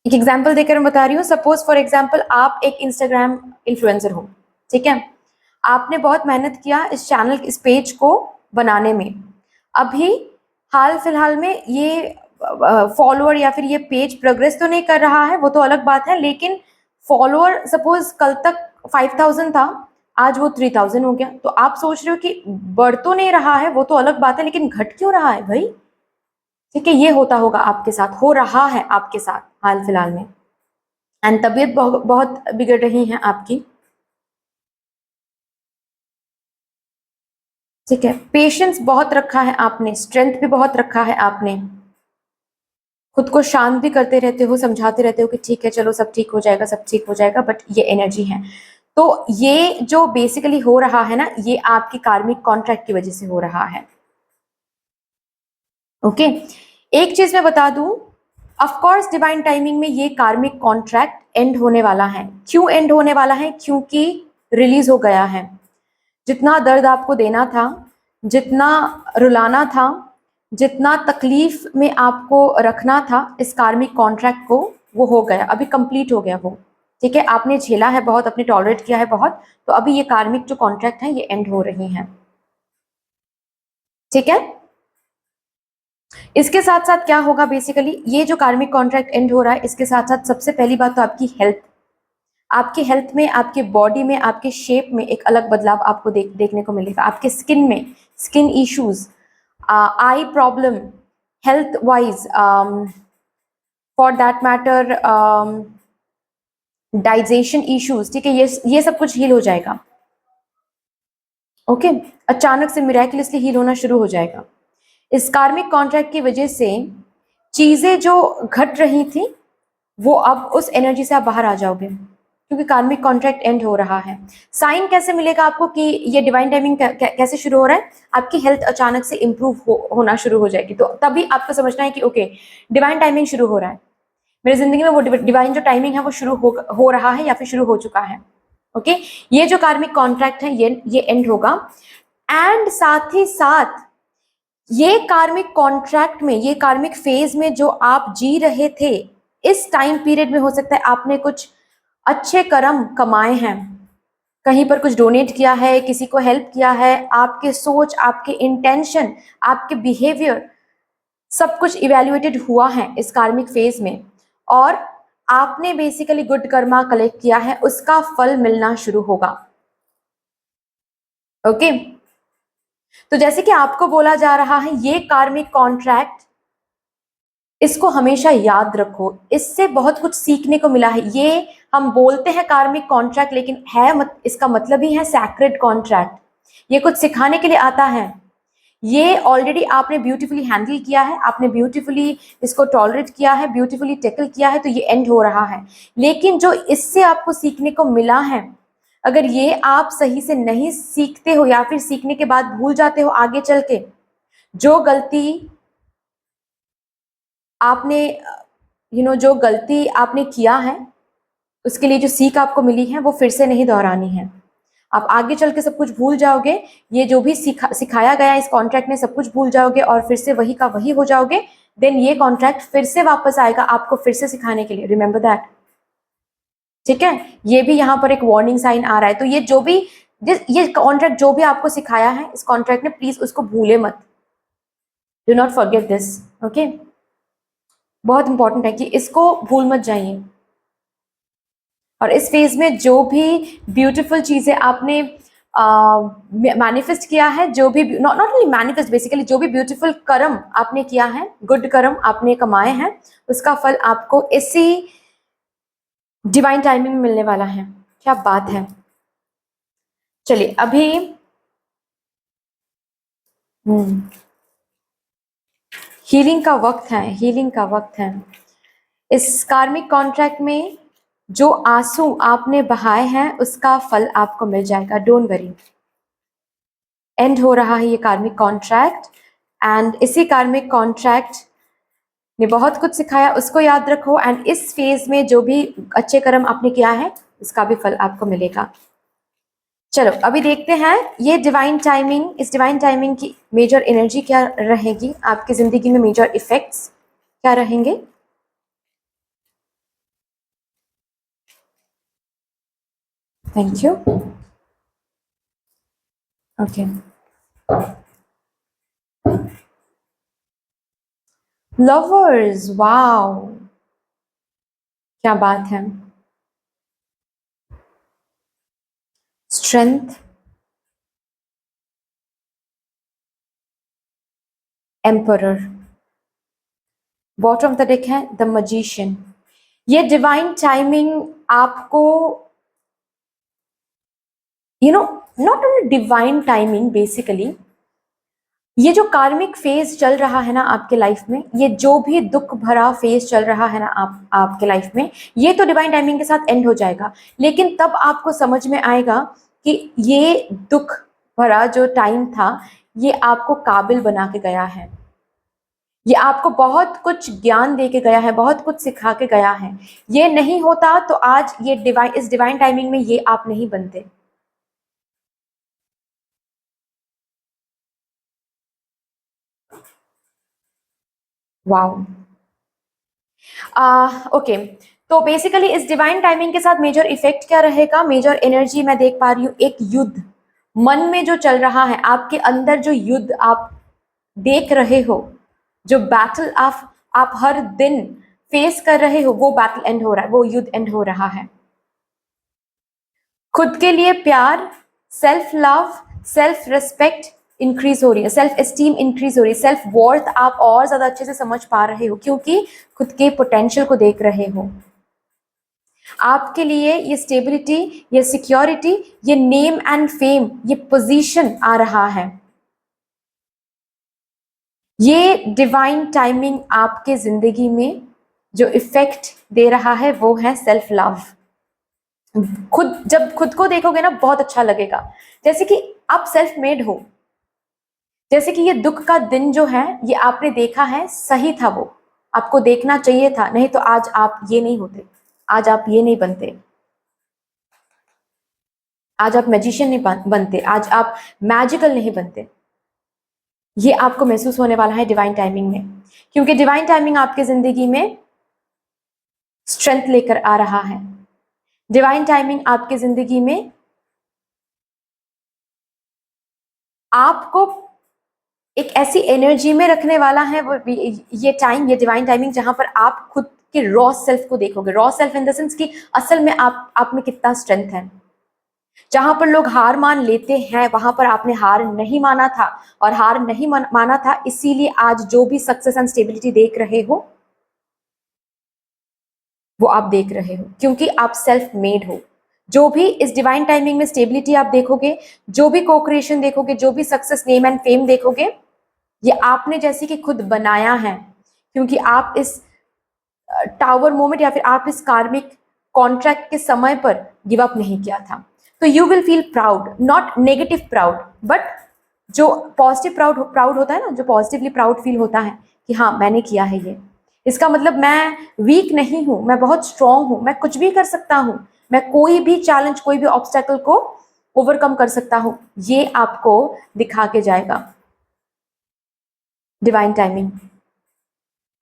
एक एग्जाम्पल देकर मैं बता रही हूँ। सपोज फॉर एग्जाम्पल आप एक इंस्टाग्राम इन्फ्लुएंसर हो, ठीक है, आपने बहुत मेहनत किया इस चैनल, इस पेज को बनाने में। अभी हाल फिलहाल में ये फॉलोअर या फिर ये पेज प्रोग्रेस तो नहीं कर रहा है, वो तो अलग बात है, लेकिन फॉलोअर सपोज कल तक 5000 था, आज वो 3000 हो गया, तो आप सोच रहे हो कि बढ़ तो नहीं रहा है, वो तो अलग बात है, लेकिन घट क्यों रहा है भाई? ठीक है, ये होता होगा आपके साथ, हो रहा है आपके साथ हाल फिलहाल में। एंड तबीयत बहुत बिगड़ रही है आपकी। ठीक है, पेशेंस बहुत रखा है आपने, स्ट्रेंथ भी बहुत रखा है आपने, खुद को शांत भी करते रहते हो, समझाते रहते हो कि ठीक है चलो सब ठीक हो जाएगा, सब ठीक हो जाएगा, बट ये एनर्जी है। तो ये जो बेसिकली हो रहा है ना, ये आपकी कार्मिक कॉन्ट्रैक्ट की वजह से हो रहा है। ओके, एक चीज मैं बता दूं, ऑफ कोर्स डिवाइन टाइमिंग में ये कार्मिक कॉन्ट्रैक्ट एंड होने वाला है। क्यों एंड होने वाला है? क्योंकि रिलीज हो गया है। जितना दर्द आपको देना था, जितना रुलाना था, जितना तकलीफ में आपको रखना था इस कार्मिक कॉन्ट्रैक्ट को, वो हो गया, अभी कंप्लीट हो गया वो। ठीक है, आपने झेला है बहुत, आपने टॉलरेट किया है बहुत, तो अभी ये कार्मिक जो कॉन्ट्रैक्ट है ये एंड हो रही हैं। ठीक है, इसके साथ साथ क्या होगा, बेसिकली ये जो कार्मिक कॉन्ट्रैक्ट एंड हो रहा है, इसके साथ साथ सबसे पहली बात तो आपकी हेल्थ, आपकी हेल्थ में, आपके बॉडी में, आपके शेप में एक अलग बदलाव आपको देखने को मिलेगा। आपके स्किन में, skin issues, I problem, health wise, for that matter digestion issues, ठीक है, ये सब कुछ हील हो जाएगा। ओके, अचानक से मिराकुलसली हील होना शुरू हो जाएगा। इस कार्मिक कॉन्ट्रैक्ट की वजह से चीजें जो घट रही थी वो अब उस एनर्जी से आप बाहर आ जाओगे, क्योंकि कार्मिक कॉन्ट्रैक्ट एंड हो रहा है। साइन कैसे मिलेगा आपको कि ये डिवाइन टाइमिंग कैसे शुरू हो रहा है? आपकी हेल्थ अचानक से इंप्रूव होना शुरू हो जाएगी, तो तभी आपको समझना है कि ओके डिवाइन टाइमिंग शुरू हो रहा है मेरी जिंदगी में, वो डिवाइन जो टाइमिंग है वो शुरू हो रहा है या फिर शुरू हो चुका है। ओके, ये जो कार्मिक कॉन्ट्रैक्ट है ये एंड होगा। एंड साथ ही साथ ये कार्मिक कॉन्ट्रैक्ट में, ये कार्मिक फेज में जो आप जी रहे थे, इस टाइम पीरियड में हो सकता है आपने कुछ अच्छे कर्म कमाए हैं, कहीं पर कुछ डोनेट किया है, किसी को हेल्प किया है, आपके सोच, आपके इंटेंशन, आपके बिहेवियर, सब कुछ इवेल्युएटेड हुआ है इस कार्मिक फेज में, और आपने बेसिकली गुड कर्मा कलेक्ट किया है, उसका फल मिलना शुरू होगा। ओके, तो जैसे कि आपको बोला जा रहा है, ये कार्मिक कॉन्ट्रैक्ट, इसको हमेशा याद रखो, इससे बहुत कुछ सीखने को मिला है। ये हम बोलते हैं कार्मिक कॉन्ट्रैक्ट, लेकिन है इसका मतलब ही है सैक्रेड कॉन्ट्रैक्ट। ये कुछ सिखाने के लिए आता है। ये ऑलरेडी आपने ब्यूटीफुली हैंडल किया है, आपने ब्यूटीफुली इसको टॉलरेट किया है, ब्यूटीफुली टेकल किया है, तो ये एंड हो रहा है। लेकिन जो इससे आपको सीखने को मिला है, अगर ये आप सही से नहीं सीखते हो या फिर सीखने के बाद भूल जाते हो आगे चल के, जो गलती आपने जो गलती आपने किया है, उसके लिए जो सीख आपको मिली है वो फिर से नहीं दोहरानी है। आप आगे चल के सब कुछ भूल जाओगे, ये जो भी सिखाया गया इस कॉन्ट्रैक्ट में सब कुछ भूल जाओगे और फिर से वही का वही हो जाओगे। देन ये कॉन्ट्रैक्ट फिर से वापस आएगा आपको फिर से सिखाने के लिए, रिमेंबर दैट। ठीक है, ये भी यहाँ पर एक वार्निंग साइन आ रहा है। तो ये जो भी ये कॉन्ट्रैक्ट जो भी आपको सिखाया है इस कॉन्ट्रैक्ट ने, प्लीज उसको भूले मत, do not forget this. Okay, बहुत इंपॉर्टेंट है कि इसको भूल मत जाइए। और इस फेज में जो भी ब्यूटीफुल चीजें आपने मैनिफेस्ट किया है, जो भी नॉट ओनली मैनिफेस्ट, बेसिकली जो भी ब्यूटीफुल कर्म आपने किया है, गुड कर्म आपने कमाए हैं, उसका फल आपको इसी डिवाइन टाइमिंग में मिलने वाला है। क्या बात है। चलिए अभी हीलिंग का वक्त है, हीलिंग का वक्त है। इस कार्मिक कॉन्ट्रैक्ट में जो आंसू आपने बहाए हैं उसका फल आपको मिल जाएगा, डोंट वरी। एंड हो रहा है ये कार्मिक कॉन्ट्रैक्ट, एंड इसी कार्मिक कॉन्ट्रैक्ट ने बहुत कुछ सिखाया, उसको याद रखो। एंड इस फेज में जो भी अच्छे कर्म आपने किया है उसका भी फल आपको मिलेगा। चलो अभी देखते हैं ये डिवाइन टाइमिंग, इस डिवाइन टाइमिंग की मेजर एनर्जी क्या रहेगी, आपकी जिंदगी में मेजर इफेक्ट्स क्या रहेंगे। Thank you. Okay, lovers, wow, क्या बात है। Strength, emperor, bottom of the deck है द मैजिशियन। ये डिवाइन टाइमिंग आपको not only divine timing, basically ये जो कार्मिक फेज चल रहा है ना आपके लाइफ में, ये जो भी दुख भरा फेज चल रहा है ना आपके लाइफ में, ये तो डिवाइन टाइमिंग के साथ एंड हो जाएगा। लेकिन तब आपको समझ में आएगा कि ये दुख भरा जो टाइम था, ये आपको काबिल बना के गया है, ये आपको बहुत कुछ ज्ञान दे के गया है, बहुत कुछ सिखा के गया है। ये नहीं होता तो आज ये इस डिवाइन टाइमिंग में ये आप नहीं बनते। वाओ। ओके, तो बेसिकली इस डिवाइन टाइमिंग के साथ मेजर इफेक्ट क्या रहेगा, मेजर एनर्जी मैं देख पा रही हूँ, एक युद्ध मन में जो चल रहा है, आपके अंदर जो युद्ध आप देख रहे हो, जो बैटल आप हर दिन फेस कर रहे हो, वो बैटल एंड हो रहा है, वो युद्ध एंड हो रहा है। खुद के लिए प्यार, self love, self respect increase हो रही है, सेल्फ एस्टीम इंक्रीज हो रही है, सेल्फ वर्थ आप और ज्यादा अच्छे से समझ पा रहे हो, क्योंकि खुद के पोटेंशियल को देख रहे हो। आपके लिए ये स्टेबिलिटी, ये सिक्योरिटी, ये नेम एंड फेम, ये पोजीशन आ रहा है। ये डिवाइन टाइमिंग आपके जिंदगी में जो इफेक्ट दे रहा है वो है सेल्फ लव। जब खुद को देखोगे ना, बहुत अच्छा लगेगा, जैसे कि आप सेल्फ मेड हो, जैसे कि ये दुख का दिन जो है ये आपने देखा है, सही था, वो आपको देखना चाहिए था, नहीं तो आज आप ये नहीं होते, आज आप ये नहीं बनते, आज आप मैजिशियन नहीं बनते, आज आप मैजिकल नहीं बनते। ये आपको महसूस होने वाला है डिवाइन टाइमिंग में, क्योंकि डिवाइन टाइमिंग आपके जिंदगी में स्ट्रेंथ लेकर आ रहा है। डिवाइन टाइमिंग आपके जिंदगी में आपको एक ऐसी एनर्जी में रखने वाला है, वो ये टाइम, ये डिवाइन टाइमिंग, जहां पर आप खुद के रॉ सेल्फ को देखोगे। Raw self in the sense कि असल में आप में कितना स्ट्रेंथ है। जहां पर लोग हार मान लेते हैं, वहां पर आपने हार नहीं माना था, और हार नहीं माना था, इसीलिए आज जो भी सक्सेस एंड स्टेबिलिटी देख रहे हो वो आप देख रहे हो, क्योंकि आप सेल्फ मेड हो। जो भी इस डिवाइन टाइमिंग में स्टेबिलिटी आप देखोगे, जो भी को क्रिएशन देखोगे, जो भी सक्सेस, नेम एंड फेम देखोगे, ये आपने जैसे कि खुद बनाया है, क्योंकि आप इस टावर मोमेंट या फिर आप इस कार्मिक कॉन्ट्रैक्ट के समय पर गिव अप नहीं किया था। तो you will feel proud, not negative proud, but जो पॉजिटिव प्राउड होता है ना, जो पॉजिटिवली प्राउड फील होता है कि हाँ मैंने किया है ये, इसका मतलब मैं वीक नहीं हूं, मैं बहुत स्ट्रांग हूं, मैं कुछ भी कर सकता हूं, मैं कोई भी चैलेंज, कोई भी ऑब्स्टेकल को ओवरकम कर सकता हूं, ये आपको दिखा के जाएगा डिवाइन टाइमिंग।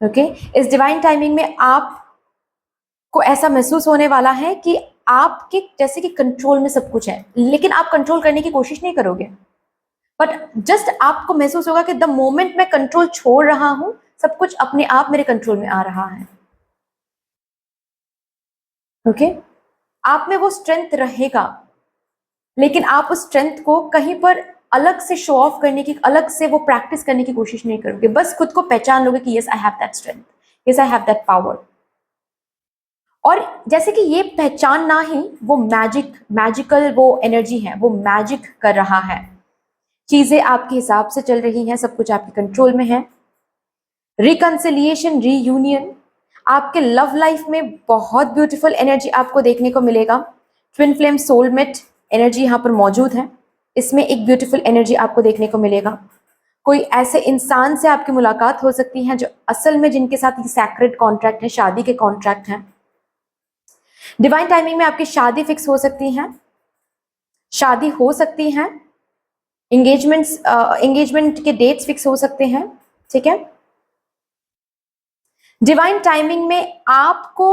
ओके, इस डिवाइन टाइमिंग में आपको ऐसा महसूस होने वाला है कि आपके जैसे कि कंट्रोल में सब कुछ है, लेकिन आप कंट्रोल करने की कोशिश नहीं करोगे, बट जस्ट आपको महसूस होगा कि द मोमेंट मैं कंट्रोल छोड़ रहा हूं, सब कुछ अपने आप मेरे कंट्रोल में आ रहा है। ओके, आप में वो स्ट्रेंथ रहेगा, लेकिन आप उस स्ट्रेंथ को कहीं पर अलग से शो ऑफ करने की, अलग से वो प्रैक्टिस करने की कोशिश नहीं करोगे, बस खुद को पहचान लोगे कि yes I have that strength, yes I have that power. और जैसे कि ये पहचानना ही वो मैजिकल वो एनर्जी है, वो मैजिक कर रहा है, चीजें आपके हिसाब से चल रही हैं, सब कुछ आपके कंट्रोल में है। रिकंसिलिएशन, रीयूनियन, आपके लव लाइफ में बहुत ब्यूटीफुल एनर्जी आपको देखने को मिलेगा। ट्विन फ्लेम सोलमेट एनर्जी यहाँ पर मौजूद है, इसमें एक ब्यूटीफुल एनर्जी आपको देखने को मिलेगा। कोई ऐसे इंसान से आपकी मुलाकात हो सकती है जो असल में जिनके साथ ये सैक्रेड कॉन्ट्रैक्ट है, शादी के कॉन्ट्रैक्ट हैं। डिवाइन टाइमिंग में आपकी शादी फिक्स हो सकती है, शादी हो सकती है, एंगेजमेंट के डेट्स फिक्स हो सकते हैं, ठीक है। डिवाइन टाइमिंग में आपको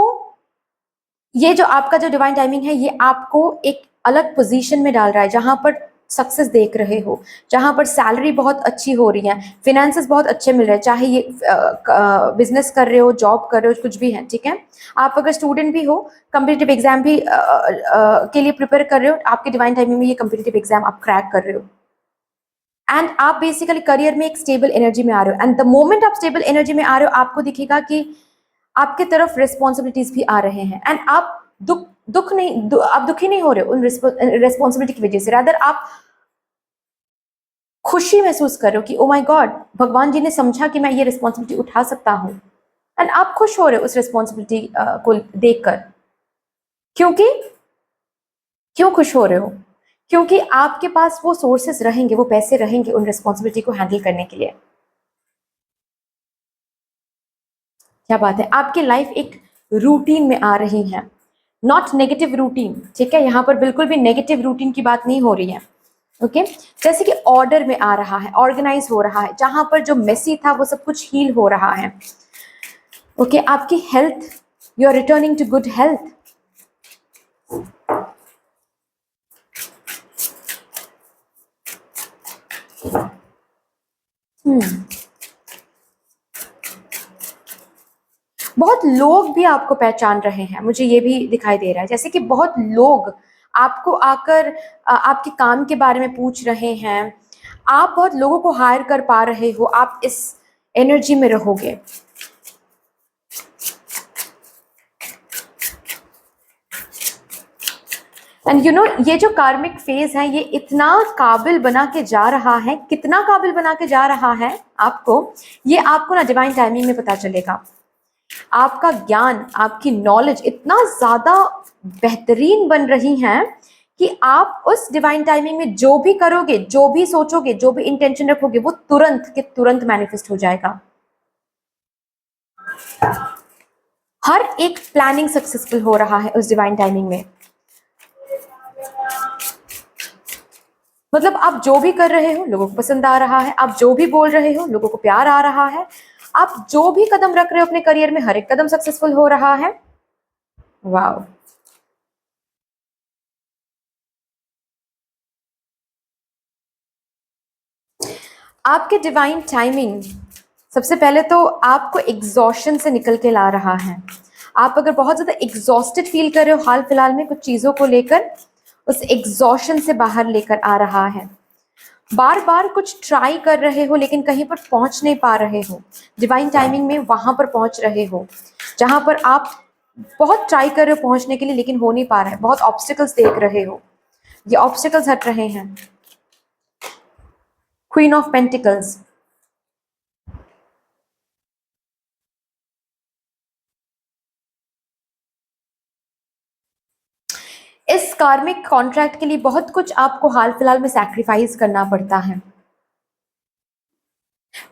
ये जो आपका जो डिवाइन टाइमिंग है, ये आपको एक अलग पोजीशन में डाल रहा है, जहां पर सक्सेस देख रहे हो, जहां पर सैलरी बहुत अच्छी हो रही है, फिनेंसेस बहुत अच्छे मिल रहे हैं, चाहे ये बिजनेस कर रहे हो, जॉब कर रहे हो, कुछ भी है, ठीक है। आप अगर स्टूडेंट भी हो, कम्पिटिटिव एग्जाम भी के लिए प्रिपेयर कर रहे हो, आपके डिवाइन टाइमिंग में ये कम्पिटिटिव एग्जाम आप क्रैक कर रहे हो। एंड आप बेसिकली करियर में एक स्टेबल एनर्जी में आ रहे हो, एंड द मोमेंट आप स्टेबल एनर्जी में आ रहे हो आपको दिखेगा कि आपके तरफ रिस्पॉन्सिबिलिटीज भी आ रहे हैं, एंड आप आप दुखी नहीं हो रहे हो उन रिस्पॉन्सिबिलिटी की वजह से, रादर आप खुशी महसूस कर रहे हो कि ओ माय गॉड, भगवान जी ने समझा कि मैं ये रिस्पॉन्सिबिलिटी उठा सकता हूँ, एंड आप खुश हो रहे हो उस रिस्पॉन्सिबिलिटी को देखकर। क्योंकि क्यों खुश हो रहे हो? क्योंकि आपके पास वो सोर्सेस रहेंगे, वो पैसे रहेंगे उन रिस्पॉन्सिबिलिटी को हैंडल करने के लिए। क्या बात है, आपकी लाइफ एक रूटीन में आ रही है, नॉट नेगेटिव रूटीन, ठीक है? यहाँ पर बिल्कुल भी नेगेटिव रूटीन की बात नहीं हो रही है, ओके? जैसे कि ऑर्डर में आ रहा है, ऑर्गेनाइज हो रहा है, जहां पर जो मेसी था वो सब कुछ हील हो रहा है, ओके? आपकी health, you are returning to good health. बहुत लोग भी आपको पहचान रहे हैं, मुझे ये भी दिखाई दे रहा है, जैसे कि बहुत लोग आपको आकर आपके काम के बारे में पूछ रहे हैं, आप बहुत लोगों को हायर कर पा रहे हो, आप इस एनर्जी में रहोगे। एंड यू नो, ये जो कार्मिक फेज है ये इतना काबिल बना के जा रहा है, कितना काबिल बना के जा रहा है आपको, ये आपको ना डिवाइन टाइमिंग में पता चलेगा। आपका ज्ञान, आपकी नॉलेज इतना ज्यादा बेहतरीन बन रही है कि आप उस डिवाइन टाइमिंग में जो भी करोगे, जो भी सोचोगे, जो भी इंटेंशन रखोगे, वो तुरंत के तुरंत मैनिफेस्ट हो जाएगा। हर एक प्लानिंग सक्सेसफुल हो रहा है उस डिवाइन टाइमिंग में। मतलब आप जो भी कर रहे हो लोगों को पसंद आ रहा है, आप जो भी बोल रहे हो लोगों को प्यार आ रहा है, आप जो भी कदम रख रहे हो अपने करियर में हर एक कदम सक्सेसफुल हो रहा है। वाह! आपके डिवाइन टाइमिंग सबसे पहले तो आपको एग्जॉशन से निकल के ला रहा है। आप अगर बहुत ज़्यादा एग्जॉस्टेड फील कर रहे हो हाल फिलहाल में कुछ चीज़ों को लेकर, उस एग्जॉशन से बाहर लेकर आ रहा है। बार बार कुछ ट्राई कर रहे हो लेकिन कहीं पर पहुंच नहीं पा रहे हो, डिवाइन टाइमिंग में वहां पर पहुंच रहे हो जहां पर आप बहुत ट्राई कर रहे हो पहुंचने के लिए लेकिन हो नहीं पा रहा है, बहुत ऑब्स्टिकल्स देख रहे हो, ये ऑब्स्टिकल्स हट रहे हैं। क्वीन ऑफ पेंटिकल्स, इस कार्मिक कॉन्ट्रैक्ट के लिए बहुत कुछ आपको हाल फिलहाल में सैक्रिफाइस करना पड़ता है।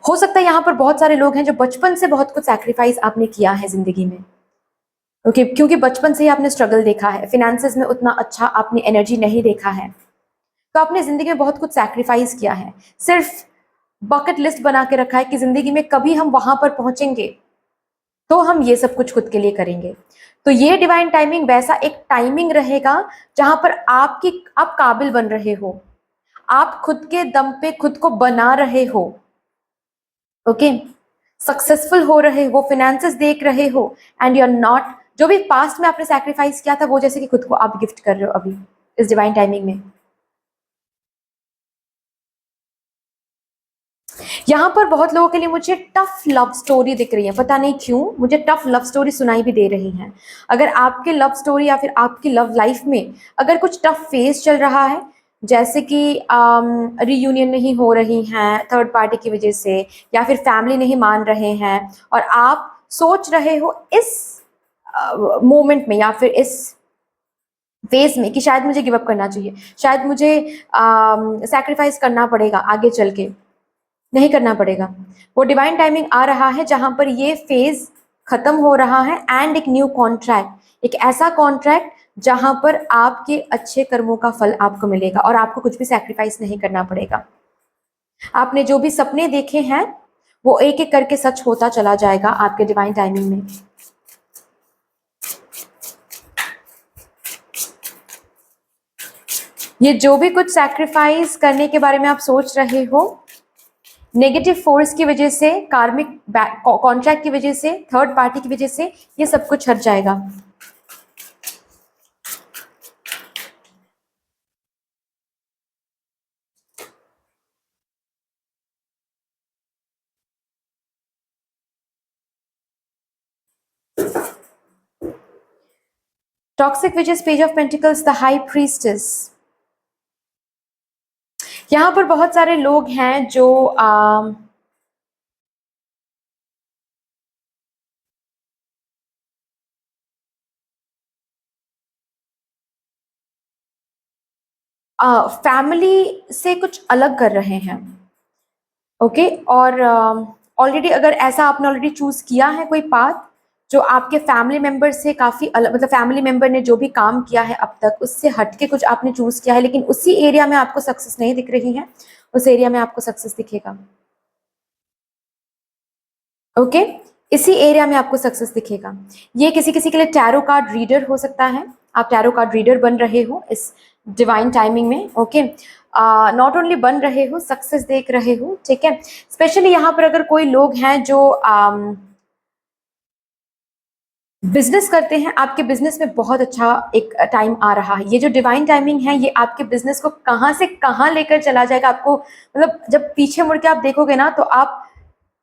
हो सकता है यहाँ पर बहुत सारे लोग हैं जो बचपन से बहुत कुछ सैक्रिफाइस आपने किया है जिंदगी में, ओके? क्योंकि बचपन से ही आपने स्ट्रगल देखा है, फिनेंसेस में उतना अच्छा आपने एनर्जी नहीं देखा है, तो आपने जिंदगी में बहुत कुछ सैक्रिफाइस किया है, सिर्फ बकेट लिस्ट बना के रखा है कि जिंदगी में कभी हम वहां पर पहुंचेंगे तो हम ये सब कुछ खुद के लिए करेंगे। तो ये डिवाइन टाइमिंग वैसा एक टाइमिंग रहेगा जहां पर आप काबिल बन रहे हो, आप खुद के दम पे खुद को बना रहे हो, ओके? सक्सेसफुल हो रहे हो, फिनेंसेस देख रहे हो, एंड यू आर नॉट, जो भी पास्ट में आपने सैक्रिफाइस किया था वो जैसे कि खुद को आप गिफ्ट कर रहे हो अभी इस डिवाइन टाइमिंग में। यहाँ पर बहुत लोगों के लिए मुझे टफ लव स्टोरी दिख रही है, पता नहीं क्यों मुझे टफ लव स्टोरी सुनाई भी दे रही है। अगर आपके लव स्टोरी या फिर आपकी लव लाइफ में अगर कुछ टफ फेज चल रहा है, जैसे कि रीयूनियन नहीं हो रही हैं थर्ड पार्टी की वजह से, या फिर फैमिली नहीं मान रहे हैं, और आप सोच रहे हो इस मोमेंट में या फिर इस फेज में कि शायद मुझे गिव अप करना चाहिए, शायद मुझे सैक्रिफाइस करना पड़ेगा, आगे चल के नहीं करना पड़ेगा। वो डिवाइन टाइमिंग आ रहा है जहां पर ये फेज खत्म हो रहा है, एंड एक न्यू कॉन्ट्रैक्ट, एक ऐसा कॉन्ट्रैक्ट जहां पर आपके अच्छे कर्मों का फल आपको मिलेगा और आपको कुछ भी सैक्रिफाइस नहीं करना पड़ेगा। आपने जो भी सपने देखे हैं वो एक एक करके सच होता चला जाएगा आपके डिवाइन टाइमिंग में। ये जो भी कुछ सैक्रिफाइस करने के बारे में आप सोच रहे हो, नेगेटिव फोर्स की वजह से, कार्मिक कॉन्ट्रैक्ट की वजह से, थर्ड पार्टी की वजह से, ये सब कुछ हट जाएगा। Toxic which is page of pentacles, the high priestess. यहाँ पर बहुत सारे लोग हैं जो फैमिली से कुछ अलग कर रहे हैं। ओके और ऑलरेडी अगर ऐसा आपने ऑलरेडी चूज किया है कोई पाथ जो आपके फैमिली मेंबर से काफी अलग, मतलब फैमिली मेंबर ने जो भी काम किया है अब तक उससे हटके कुछ आपने चूज किया है, लेकिन उसी एरिया में आपको सक्सेस नहीं दिख रही है, उस एरिया में आपको सक्सेस दिखेगा। ओके इसी एरिया में आपको सक्सेस दिखेगा। ये किसी किसी के लिए टैरो कार्ड रीडर हो सकता है, आप टैरो कार्ड रीडर बन रहे हो इस डिवाइन टाइमिंग में। ओके नॉट ओनली बन रहे हो, सक्सेस देख रहे हो, ठीक है। स्पेशली यहाँ पर अगर कोई लोग हैं जो बिजनेस करते हैं, आपके बिजनेस में बहुत अच्छा एक टाइम आ रहा है। ये जो डिवाइन टाइमिंग है ये आपके बिजनेस को कहाँ से कहाँ लेकर चला जाएगा, आपको मतलब जब पीछे मुड़ के आप देखोगे ना तो आप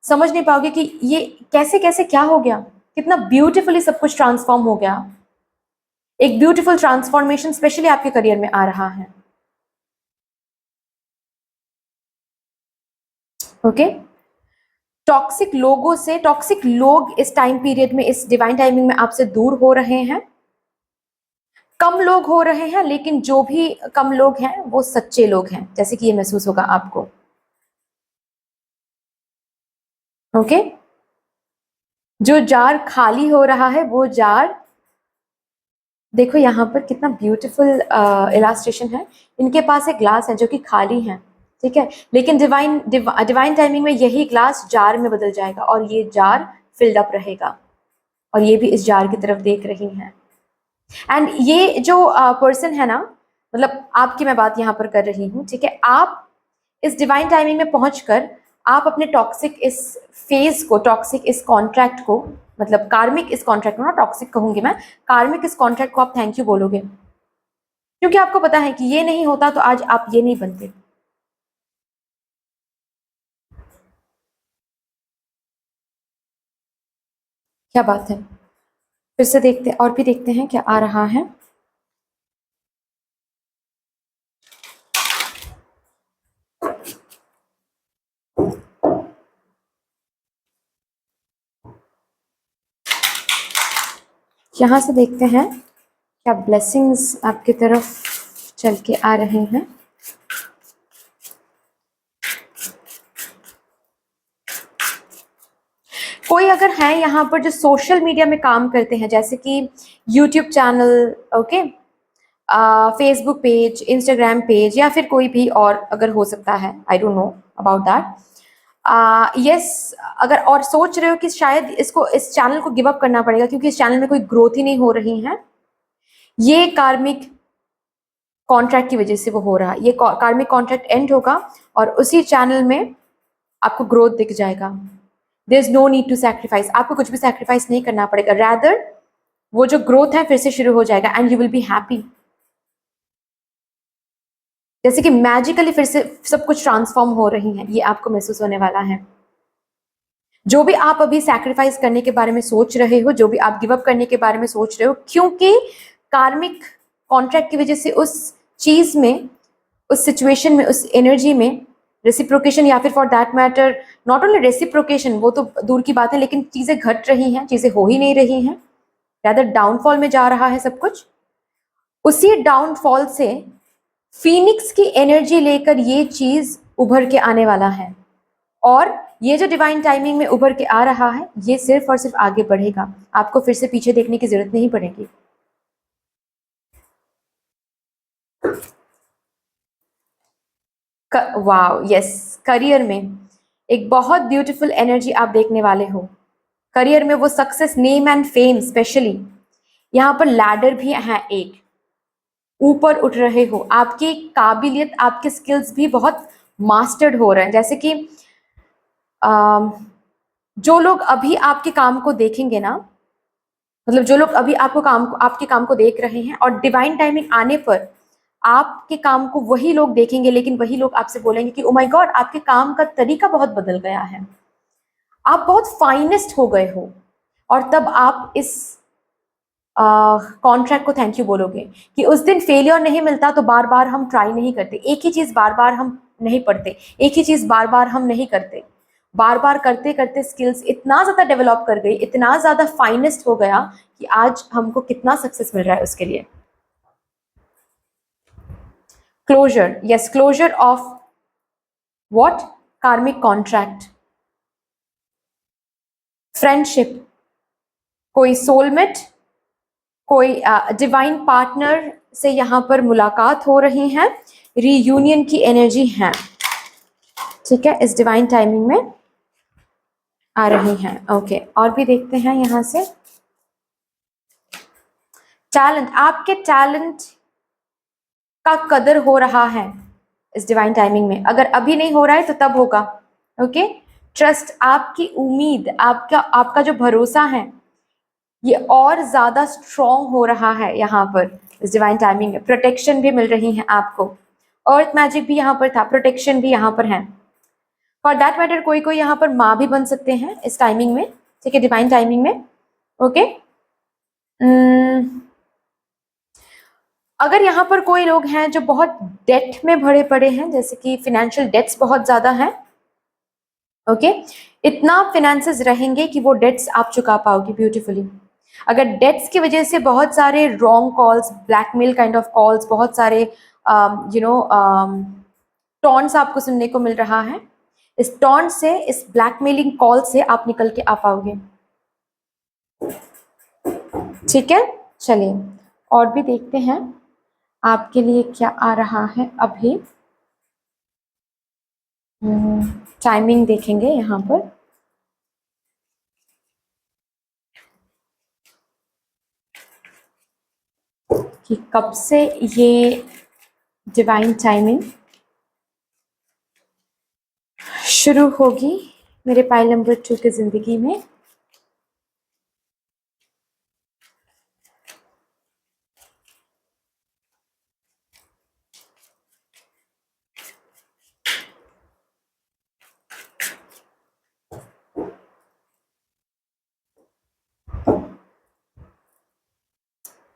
समझ नहीं पाओगे कि ये कैसे कैसे क्या हो गया, कितना ब्यूटीफुली सब कुछ ट्रांसफॉर्म हो गया। एक ब्यूटीफुल ट्रांसफॉर्मेशन स्पेशली आपके करियर में आ रहा है। ओके टॉक्सिक लोगों से, टॉक्सिक लोग इस टाइम पीरियड में, इस डिवाइन टाइमिंग में आपसे दूर हो रहे हैं। कम लोग हो रहे हैं, लेकिन जो भी कम लोग हैं वो सच्चे लोग हैं, जैसे कि ये महसूस होगा आपको। ओके जो जार खाली हो रहा है वो जार, देखो यहाँ पर कितना ब्यूटीफुल इलास्ट्रेशन है। इनके पास एक ग्लास है जो कि खाली है, ठीक है, लेकिन डिवाइन टाइमिंग में यही ग्लास जार में बदल जाएगा और ये जार फिल्ड अप रहेगा, और ये भी इस जार की तरफ देख रही हैं। एंड ये जो पर्सन है ना, मतलब आपकी मैं बात यहाँ पर कर रही हूँ, ठीक है, आप इस डिवाइन टाइमिंग में पहुंचकर आप अपने टॉक्सिक इस फेज को, टॉक्सिक इस कॉन्ट्रैक्ट को, मतलब कार्मिक इस कॉन्ट्रैक्ट को, ना टॉक्सिक कहूंगी मैं, कार्मिक इस कॉन्ट्रैक्ट को आप थैंक यू बोलोगे, क्योंकि आपको पता है कि ये नहीं होता तो आज आप ये नहीं बनते। क्या बात है, फिर से देखते और भी देखते हैं क्या आ रहा है। यहां से देखते हैं क्या ब्लेसिंग्स आपकी तरफ चल के आ रहे हैं। कोई अगर है यहाँ पर जो सोशल मीडिया में काम करते हैं, जैसे कि YouTube channel, okay, Facebook page, Instagram page, या फिर कोई भी और अगर हो सकता है, I don't know about that. Yes अगर और सोच रहे हो कि शायद इसको, इस चैनल को गिव अप करना पड़ेगा क्योंकि इस चैनल में कोई ग्रोथ ही नहीं हो रही है, ये कार्मिक कॉन्ट्रैक्ट की वजह से वो हो रहा है। ये कार्मिक कॉन्ट्रैक्ट एंड होगा और उसी चैनल में आपको ग्रोथ दिख जाएगा। There is no need to sacrifice, आपको कुछ भी सैक्रिफाइस नहीं करना पड़ेगा, रैदर वो जो ग्रोथ है फिर से शुरू हो जाएगा and you will be happy. जैसे कि मैजिकली फिर से सब कुछ ट्रांसफॉर्म हो रही है, ये आपको महसूस होने वाला है। जो भी आप अभी सैक्रिफाइस करने के बारे में सोच रहे हो, जो भी आप गिव अप करने के बारे में सोच रहे हो, क्योंकि कार्मिक कॉन्ट्रैक्ट की वजह से उस चीज में, उस सिचुएशन में, उस एनर्जी में रेसिप्रोकेशन, या फिर for that matter not only reciprocation, वो तो दूर की बात है, लेकिन चीजें घट रही हैं, चीजें हो ही नहीं रही हैं, ज्यादा डाउनफॉल में जा रहा है सब कुछ। उसी डाउनफॉल से फीनिक्स की एनर्जी लेकर ये चीज उभर के आने वाला है, और ये जो डिवाइन टाइमिंग में उभर के आ रहा है ये सिर्फ और सिर्फ आगे बढ़ेगा, आपको फिर से पीछे देखने की जरूरत नहीं पड़ेगी। वाओ यस, करियर में एक बहुत ब्यूटीफुल एनर्जी आप देखने वाले हो। करियर में वो success, name and fame, specially यहाँ पर लैडर भी है, एक ऊपर उठ रहे हो, आपकी काबिलियत, आपके स्किल्स भी बहुत मास्टर्ड हो रहे हैं। जैसे कि जो लोग अभी आपके काम को देखेंगे ना, मतलब जो लोग अभी आपको काम को, आपके काम को देख रहे हैं, और डिवाइन टाइमिंग आने पर आपके काम को वही लोग देखेंगे, लेकिन वही लोग आपसे बोलेंगे कि ओ माय गॉड, आपके काम का तरीका बहुत बदल गया है, आप बहुत फाइनेस्ट हो गए हो। और तब आप इस कॉन्ट्रैक्ट को थैंक यू बोलोगे, कि उस दिन फेलियर नहीं मिलता तो बार बार हम ट्राई नहीं करते, एक ही चीज़ बार बार हम नहीं पढ़ते, एक ही चीज़ बार बार हम नहीं करते, बार बार करते करते स्किल्स इतना ज़्यादा डेवलप कर गई, इतना ज़्यादा फाइनेस्ट हो गया कि आज हमको कितना सक्सेस मिल रहा है उसके लिए। Closure, yes, closure of what? Karmic contract, friendship, कोई सोलमेट, कोई डिवाइन पार्टनर से यहाँ पर मुलाकात हो रही है, रीयूनियन की एनर्जी है, ठीक है, इस डिवाइन टाइमिंग में आ रही हैं। ओके, और भी देखते हैं यहाँ से। टैलेंट, आपके टैलेंट का कदर हो रहा है इस डिवाइन टाइमिंग में, अगर अभी नहीं हो रहा है तो तब होगा। ओके, ट्रस्ट, आपकी उम्मीद, आपका जो भरोसा है ये और ज्यादा स्ट्रॉन्ग हो रहा है यहाँ पर इस डिवाइन टाइमिंग में। प्रोटेक्शन भी मिल रही है आपको, अर्थ मैजिक भी यहाँ पर था, प्रोटेक्शन भी यहाँ पर है। फॉर दैट मैटर कोई कोई यहाँ पर माँ भी बन सकते हैं इस टाइमिंग में, ठीक है, डिवाइन टाइमिंग में। ओके, अगर यहाँ पर कोई लोग हैं जो बहुत डेट में भरे पड़े हैं, जैसे कि फिनेंशियल डेट्स बहुत ज्यादा हैं, ओके, इतना फिनेंसेस रहेंगे कि वो डेट्स आप चुका पाओगे ब्यूटीफुली। अगर डेट्स की वजह से बहुत सारे wrong calls, blackmail kind of calls, बहुत सारे टॉन्ट्स आपको सुनने को मिल रहा है, इस टॉन्ट से, इस ब्लैकमेलिंग कॉल से आप निकल के आ पाओगे, ठीक है। चलिए और भी देखते हैं आपके लिए क्या आ रहा है अभी। टाइमिंग देखेंगे यहाँ पर। कि कब से ये डिवाइन टाइमिंग शुरू होगी मेरे पाइल नंबर 2 की जिंदगी में।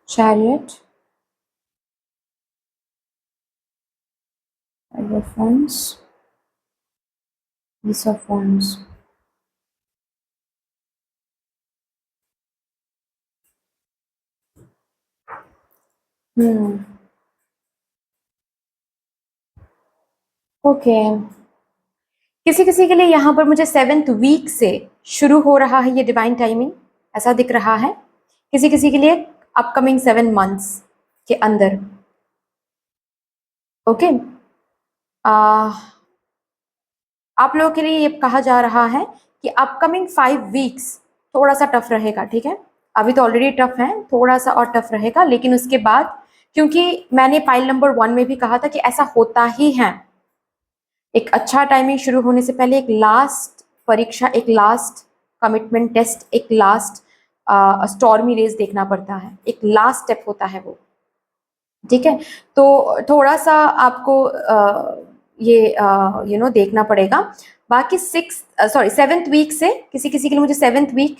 Chariot, Five of Wands, Ace of Wands. Okay, किसी किसी के लिए यहाँ पर मुझे 7th वीक से शुरू हो रहा है ये डिवाइन टाइमिंग, ऐसा दिख रहा है। किसी किसी के लिए अपकमिंग 7 मंथ्स के अंदर। ओके, आप लोगों के लिए ये कहा जा रहा है कि अपकमिंग 5 वीक्स थोड़ा सा टफ रहेगा, ठीक है। अभी तो ऑलरेडी टफ है, थोड़ा सा और टफ रहेगा, लेकिन उसके बाद, क्योंकि मैंने पाइल नंबर 1 में भी कहा था कि ऐसा होता ही है, एक अच्छा टाइमिंग शुरू होने से पहले एक लास्ट परीक्षा, एक लास्ट कमिटमेंट टेस्ट, एक लास्ट स्टॉर्मी रेस देखना पड़ता है, एक लास्ट स्टेप होता है वो, ठीक है। तो थोड़ा सा आपको ये देखना पड़ेगा। बाकी 7th वीक से किसी किसी के लिए मुझे 7th वीक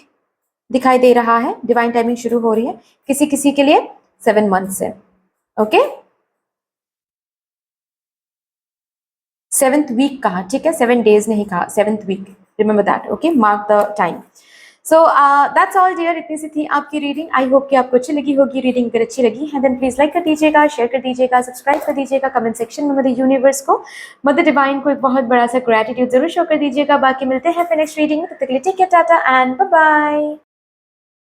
दिखाई दे रहा है, डिवाइन टाइमिंग शुरू हो रही है, किसी किसी के लिए 7 मंथ से। ओके, 7th वीक कहा, ठीक है, 7 डेज नहीं कहा, 7th week, remember that. Okay, mark the time. So that's all dear, इतनी सी थी आपकी रीडिंग। आई होप कि आपको अच्छी लगी होगी रीडिंग। अगर अच्छी लगी है देन प्लीज लाइक कर दीजिएगा, शेयर कर दीजिएगा, सब्सक्राइब कर दीजिएगा, कमेंट सेक्शन में मदर यूनिवर्स को, मदर डिवाइन को एक बहुत बड़ा सा ग्रेटिट्यूड जरूर शो कर दीजिएगा। बाकी मिलते हैं फिर नेक्स्ट रीडिंग में, तब तक के लिए take care, tata and bye bye.